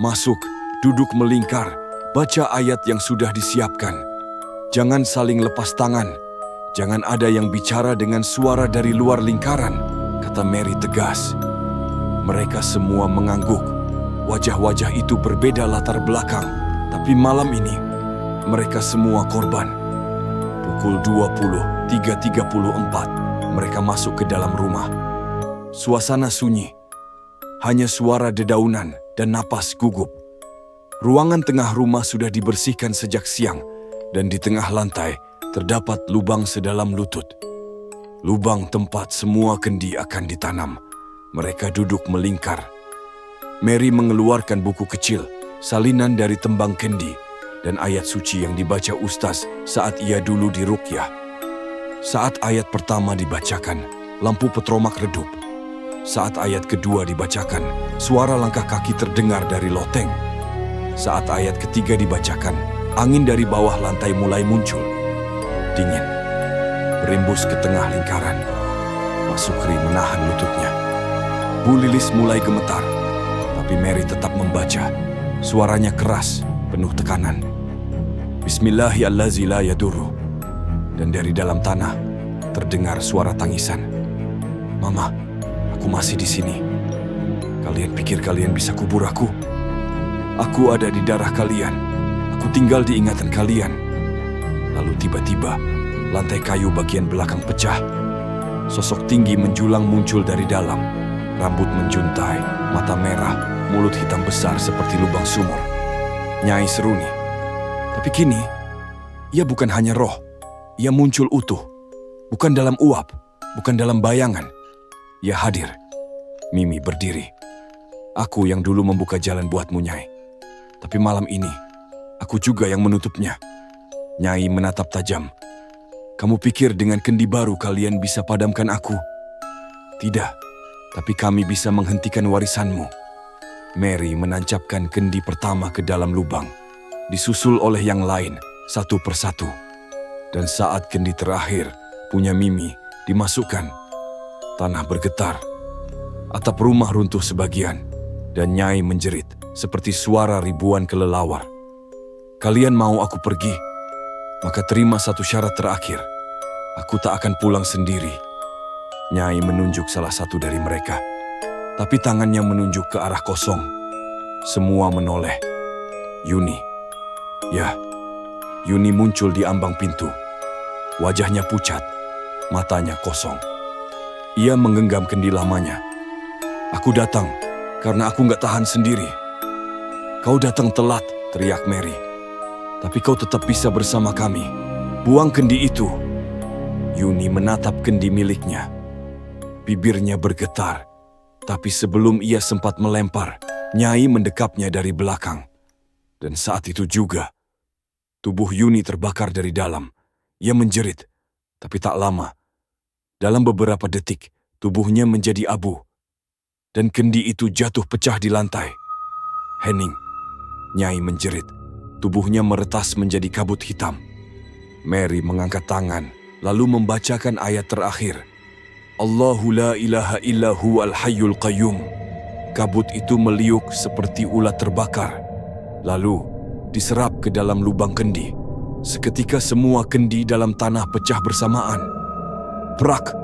Masuk, duduk melingkar, baca ayat yang sudah disiapkan. Jangan saling lepas tangan. Jangan ada yang bicara dengan suara dari luar lingkaran, kata Mary tegas. Mereka semua mengangguk. Wajah-wajah itu berbeda latar belakang, tapi malam ini mereka semua korban. Pukul 23.34, mereka masuk ke dalam rumah. Suasana sunyi, hanya suara dedaunan dan napas gugup. Ruangan tengah rumah sudah dibersihkan sejak siang, dan di tengah lantai terdapat lubang sedalam lutut. Lubang tempat semua kendi akan ditanam. Mereka duduk melingkar. Mary mengeluarkan buku kecil, salinan dari tembang kendi, dan ayat suci yang dibaca ustaz saat ia dulu di ruqyah. Saat ayat pertama dibacakan, lampu petromak redup. Saat ayat kedua dibacakan, suara langkah kaki terdengar dari loteng. Saat ayat ketiga dibacakan, angin dari bawah lantai mulai muncul. Dingin, berimbus ke tengah lingkaran. Pak Sukri menahan lututnya. Bu Lilis mulai gemetar, tapi Mary tetap membaca. Suaranya keras, penuh tekanan. Bismillahillazi la yadurru. Dan dari dalam tanah terdengar suara tangisan. Mama, aku masih di sini. Kalian pikir kalian bisa kubur aku? Aku ada di darah kalian. Aku tinggal di ingatan kalian. Lalu tiba-tiba lantai kayu bagian belakang pecah. Sosok tinggi menjulang muncul dari dalam. Rambut menjuntai, mata merah, mulut hitam besar seperti lubang sumur. Nyai Seruni. Tapi kini, ia bukan hanya roh. Ia muncul utuh. Bukan dalam uap, bukan dalam bayangan. Ia hadir. Mimi berdiri. Aku yang dulu membuka jalan buatmu, Nyai. Tapi malam ini, aku juga yang menutupnya. Nyai menatap tajam. Kamu pikir dengan kendi baru kalian bisa padamkan aku? Tidak, tapi kami bisa menghentikan warisanmu. Mary menancapkan kendi pertama ke dalam lubang, disusul oleh yang lain, satu persatu. Dan saat kendi terakhir, punya Mimi, dimasukkan, tanah bergetar. Atap rumah runtuh sebagian, dan Nyai menjerit, seperti suara ribuan kelelawar. Kalian mau aku pergi? Maka terima satu syarat terakhir. Aku tak akan pulang sendiri. Nyai menunjuk salah satu dari mereka, tapi tangannya menunjuk ke arah kosong. Semua menoleh. Yuni. Ya, Yuni muncul di ambang pintu. Wajahnya pucat, matanya kosong. Ia menggenggam kendi lamanya. Aku datang karena aku gak tahan sendiri. Kau datang telat, teriak Mary. Tapi kau tetap bisa bersama kami. Buang kendi itu. Yuni menatap kendi miliknya. Bibirnya bergetar. Tapi sebelum ia sempat melempar, Nyai mendekapnya dari belakang. Dan saat itu juga, tubuh Yuni terbakar dari dalam. Ia menjerit, tapi tak lama. Dalam beberapa detik, tubuhnya menjadi abu. Dan kendi itu jatuh pecah di lantai. Hening, Nyai menjerit. Tubuhnya meretas menjadi kabut hitam. Mary mengangkat tangan, lalu membacakan ayat terakhir. Allahu la ilaha illa huwal hayyul qayyum. Kabut itu meliuk seperti ulat terbakar. Lalu, diserap ke dalam lubang kendi. Seketika semua kendi dalam tanah pecah bersamaan. Prak!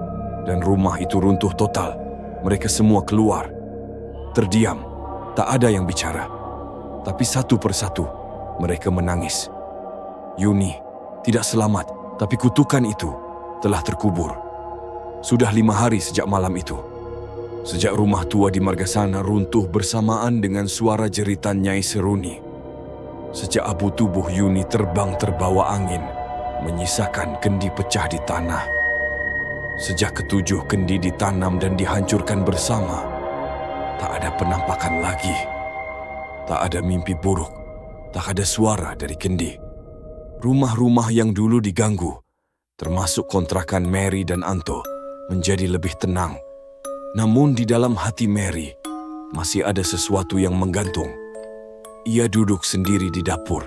Dan rumah itu runtuh total. Mereka semua keluar. Terdiam. Tak ada yang bicara. Tapi satu persatu, mereka menangis. Yuni tidak selamat, tapi kutukan itu telah terkubur. Sudah 5 hari sejak malam itu. Sejak rumah tua di Margasana runtuh bersamaan dengan suara jeritan Nyai Seruni. Sejak abu tubuh Yuni terbang terbawa angin, menyisakan kendi pecah di tanah. Sejak ketujuh kendi ditanam dan dihancurkan bersama, tak ada penampakan lagi. Tak ada mimpi buruk, tak ada suara dari kendi. Rumah-rumah yang dulu diganggu, termasuk kontrakan Mary dan Anto, menjadi lebih tenang. Namun di dalam hati Mary, masih ada sesuatu yang menggantung. Ia duduk sendiri di dapur.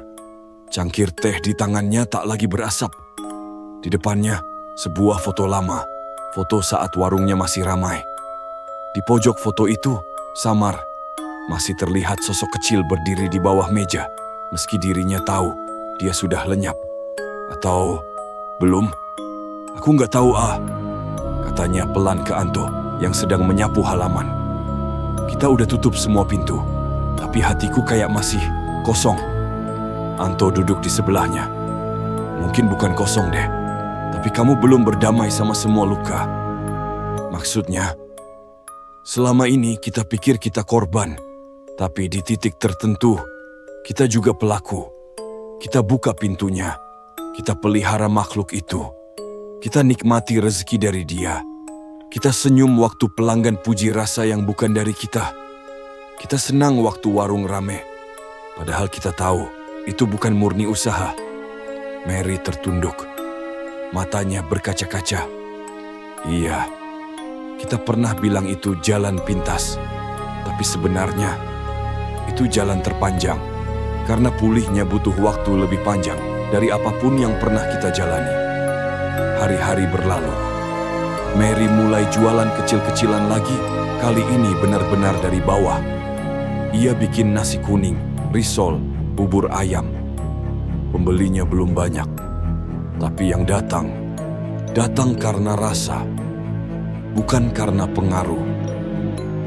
Cangkir teh di tangannya tak lagi berasap. Di depannya, sebuah foto lama, foto saat warungnya masih ramai. Di pojok foto itu, samar, masih terlihat sosok kecil berdiri di bawah meja, meski dirinya tahu dia sudah lenyap. Atau belum? Aku nggak tahu katanya pelan ke Anto yang sedang menyapu halaman. Kita udah tutup semua pintu, tapi hatiku kayak masih kosong. Anto duduk di sebelahnya. Mungkin bukan kosong deh, tapi kamu belum berdamai sama semua luka. Maksudnya, selama ini kita pikir kita korban, tapi di titik tertentu, kita juga pelaku. Kita buka pintunya, kita pelihara makhluk itu. Kita nikmati rezeki dari dia. Kita senyum waktu pelanggan puji rasa yang bukan dari kita. Kita senang waktu warung rame, padahal kita tahu itu bukan murni usaha. Mary tertunduk. Matanya berkaca-kaca. Iya, kita pernah bilang itu jalan pintas, tapi sebenarnya itu jalan terpanjang, karena pulihnya butuh waktu lebih panjang dari apapun yang pernah kita jalani. Hari-hari berlalu. Mary mulai jualan kecil-kecilan lagi, kali ini benar-benar dari bawah. Ia bikin nasi kuning, risol, bubur ayam. Pembelinya belum banyak. Tapi yang datang karena rasa, bukan karena pengaruh.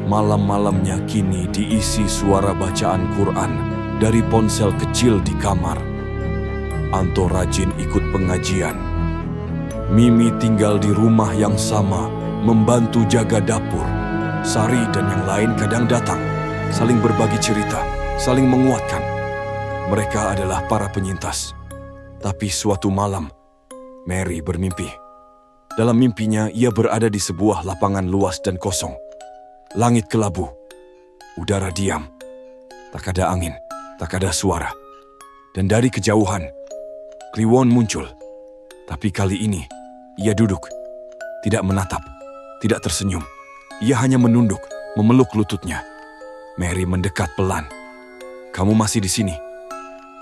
Malam-malamnya kini diisi suara bacaan Quran dari ponsel kecil di kamar. Anto rajin ikut pengajian. Mimi tinggal di rumah yang sama, membantu jaga dapur. Sari dan yang lain kadang datang, saling berbagi cerita, saling menguatkan. Mereka adalah para penyintas. Tapi suatu malam, Mary bermimpi. Dalam mimpinya, ia berada di sebuah lapangan luas dan kosong. Langit kelabu, udara diam, tak ada angin, tak ada suara. Dan dari kejauhan, Kliwon muncul. Tapi kali ini, ia duduk, tidak menatap, tidak tersenyum. Ia hanya menunduk, memeluk lututnya. Mary mendekat pelan. "Kamu masih di sini?"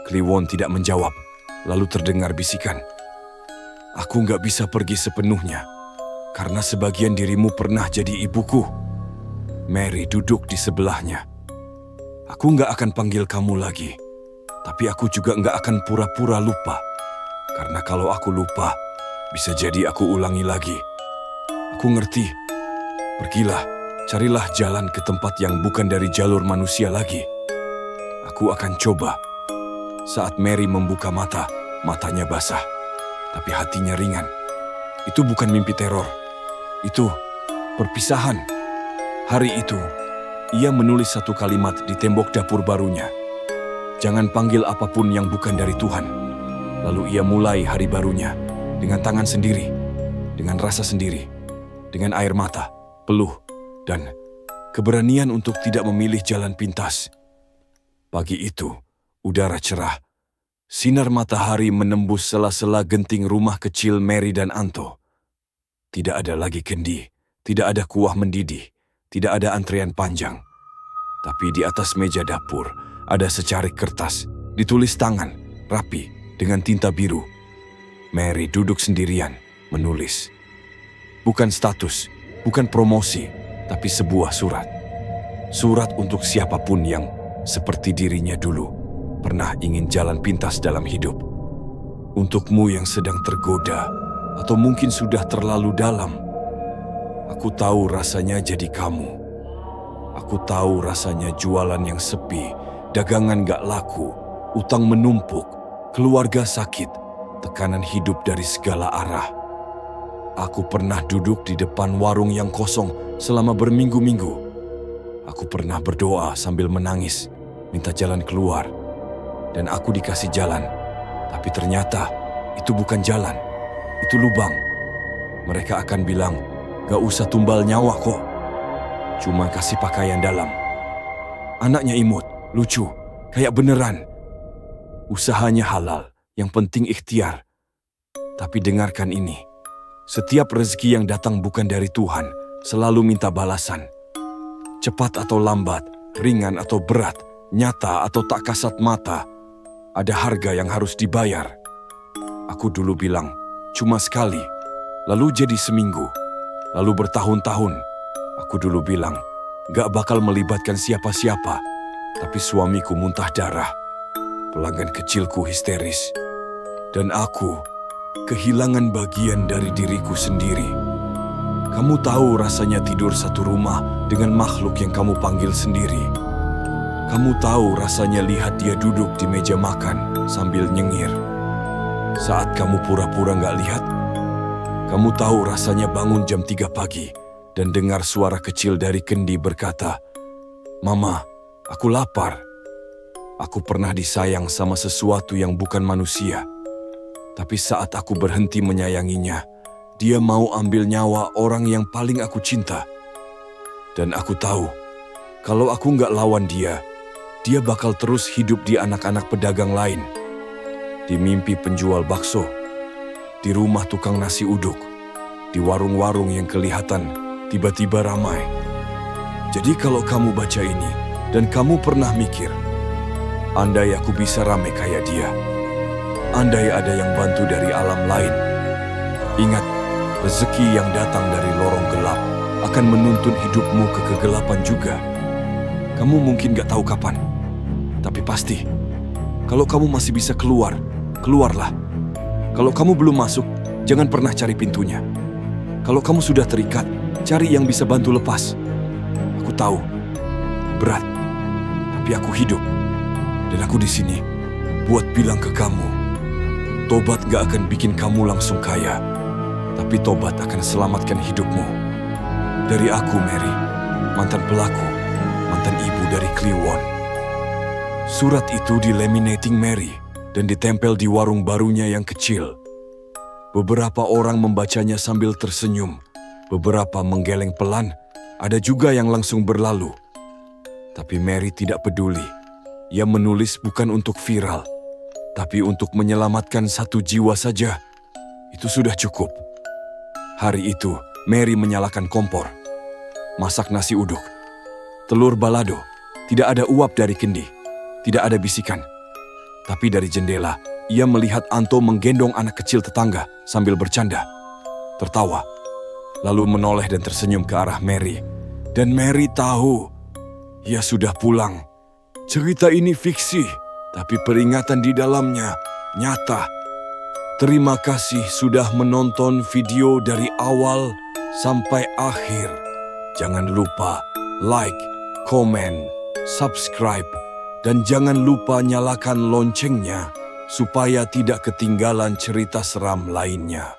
Kliwon tidak menjawab, lalu terdengar bisikan. "Aku nggak bisa pergi sepenuhnya, karena sebagian dirimu pernah jadi ibuku." Mary duduk di sebelahnya. "Aku nggak akan panggil kamu lagi, tapi aku juga nggak akan pura-pura lupa. Karena kalau aku lupa, bisa jadi aku ulangi lagi. Aku ngerti. Pergilah, carilah jalan ke tempat yang bukan dari jalur manusia lagi. Aku akan coba." Saat Mary membuka mata, matanya basah, tapi hatinya ringan. Itu bukan mimpi teror. Itu perpisahan. Hari itu, ia menulis satu kalimat di tembok dapur barunya. "Jangan panggil apapun yang bukan dari Tuhan." Lalu ia mulai hari barunya dengan tangan sendiri, dengan rasa sendiri, dengan air mata, peluh, dan keberanian untuk tidak memilih jalan pintas. Pagi itu, udara cerah. Sinar matahari menembus sela-sela genting rumah kecil Mary dan Anto. Tidak ada lagi kendi, tidak ada kuah mendidih, tidak ada antrean panjang. Tapi di atas meja dapur ada secarik kertas, ditulis tangan, rapi, dengan tinta biru. Mary duduk sendirian, menulis. Bukan status, bukan promosi, tapi sebuah surat. Surat untuk siapapun yang, seperti dirinya dulu, pernah ingin jalan pintas dalam hidup. Untukmu yang sedang tergoda, atau mungkin sudah terlalu dalam. Aku tahu rasanya jadi kamu. Aku tahu rasanya jualan yang sepi, dagangan gak laku, utang menumpuk, keluarga sakit, tekanan hidup dari segala arah. Aku pernah duduk di depan warung yang kosong selama berminggu-minggu. Aku pernah berdoa sambil menangis, minta jalan keluar. Dan aku dikasih jalan, tapi ternyata itu bukan jalan, itu lubang. Mereka akan bilang, gak usah tumbal nyawa kok. Cuma kasih pakaian dalam. Anaknya imut, lucu, kayak beneran. Usahanya halal, yang penting ikhtiar. Tapi dengarkan ini, setiap rezeki yang datang bukan dari Tuhan, selalu minta balasan. Cepat atau lambat, ringan atau berat, nyata atau tak kasat mata, ada harga yang harus dibayar. Aku dulu bilang, cuma sekali, lalu jadi seminggu, lalu bertahun-tahun. Aku dulu bilang, gak bakal melibatkan siapa-siapa, tapi suamiku muntah darah. Pelanggan kecilku histeris, dan aku kehilangan bagian dari diriku sendiri. Kamu tahu rasanya tidur satu rumah dengan makhluk yang kamu panggil sendiri. Kamu tahu rasanya lihat dia duduk di meja makan sambil nyengir. Saat kamu pura-pura gak lihat, kamu tahu rasanya bangun jam 3 pagi dan dengar suara kecil dari kendi berkata, "Mama, aku lapar." Aku pernah disayang sama sesuatu yang bukan manusia. Tapi saat aku berhenti menyayanginya, dia mau ambil nyawa orang yang paling aku cinta. Dan aku tahu, kalau aku nggak lawan dia, dia bakal terus hidup di anak-anak pedagang lain. Di mimpi penjual bakso, di rumah tukang nasi uduk, di warung-warung yang kelihatan tiba-tiba ramai. Jadi kalau kamu baca ini, dan kamu pernah mikir, andai aku bisa rame kayak dia. Andai ada yang bantu dari alam lain. Ingat, rezeki yang datang dari lorong gelap akan menuntun hidupmu ke kegelapan juga. Kamu mungkin gak tahu kapan, tapi pasti. Kalau kamu masih bisa keluar, keluarlah. Kalau kamu belum masuk, jangan pernah cari pintunya. Kalau kamu sudah terikat, cari yang bisa bantu lepas. Aku tahu, berat, tapi aku hidup. Dan aku di sini buat bilang ke kamu, tobat gak akan bikin kamu langsung kaya, tapi tobat akan selamatkan hidupmu. Dari aku, Mary, mantan pelaku, mantan ibu dari Kliwon. Surat itu dilaminating Mary dan ditempel di warung barunya yang kecil. Beberapa orang membacanya sambil tersenyum, beberapa menggeleng pelan, ada juga yang langsung berlalu. Tapi Mary tidak peduli. Ia menulis bukan untuk viral, tapi untuk menyelamatkan satu jiwa saja. Itu sudah cukup. Hari itu, Mary menyalakan kompor, masak nasi uduk, telur balado. Tidak ada uap dari kendi, tidak ada bisikan. Tapi dari jendela, ia melihat Anto menggendong anak kecil tetangga sambil bercanda, tertawa, lalu menoleh dan tersenyum ke arah Mary. Dan Mary tahu, ia sudah pulang. Cerita ini fiksi, tapi peringatan di dalamnya nyata. Terima kasih sudah menonton video dari awal sampai akhir. Jangan lupa like, komen, subscribe, dan jangan lupa nyalakan loncengnya supaya tidak ketinggalan cerita seram lainnya.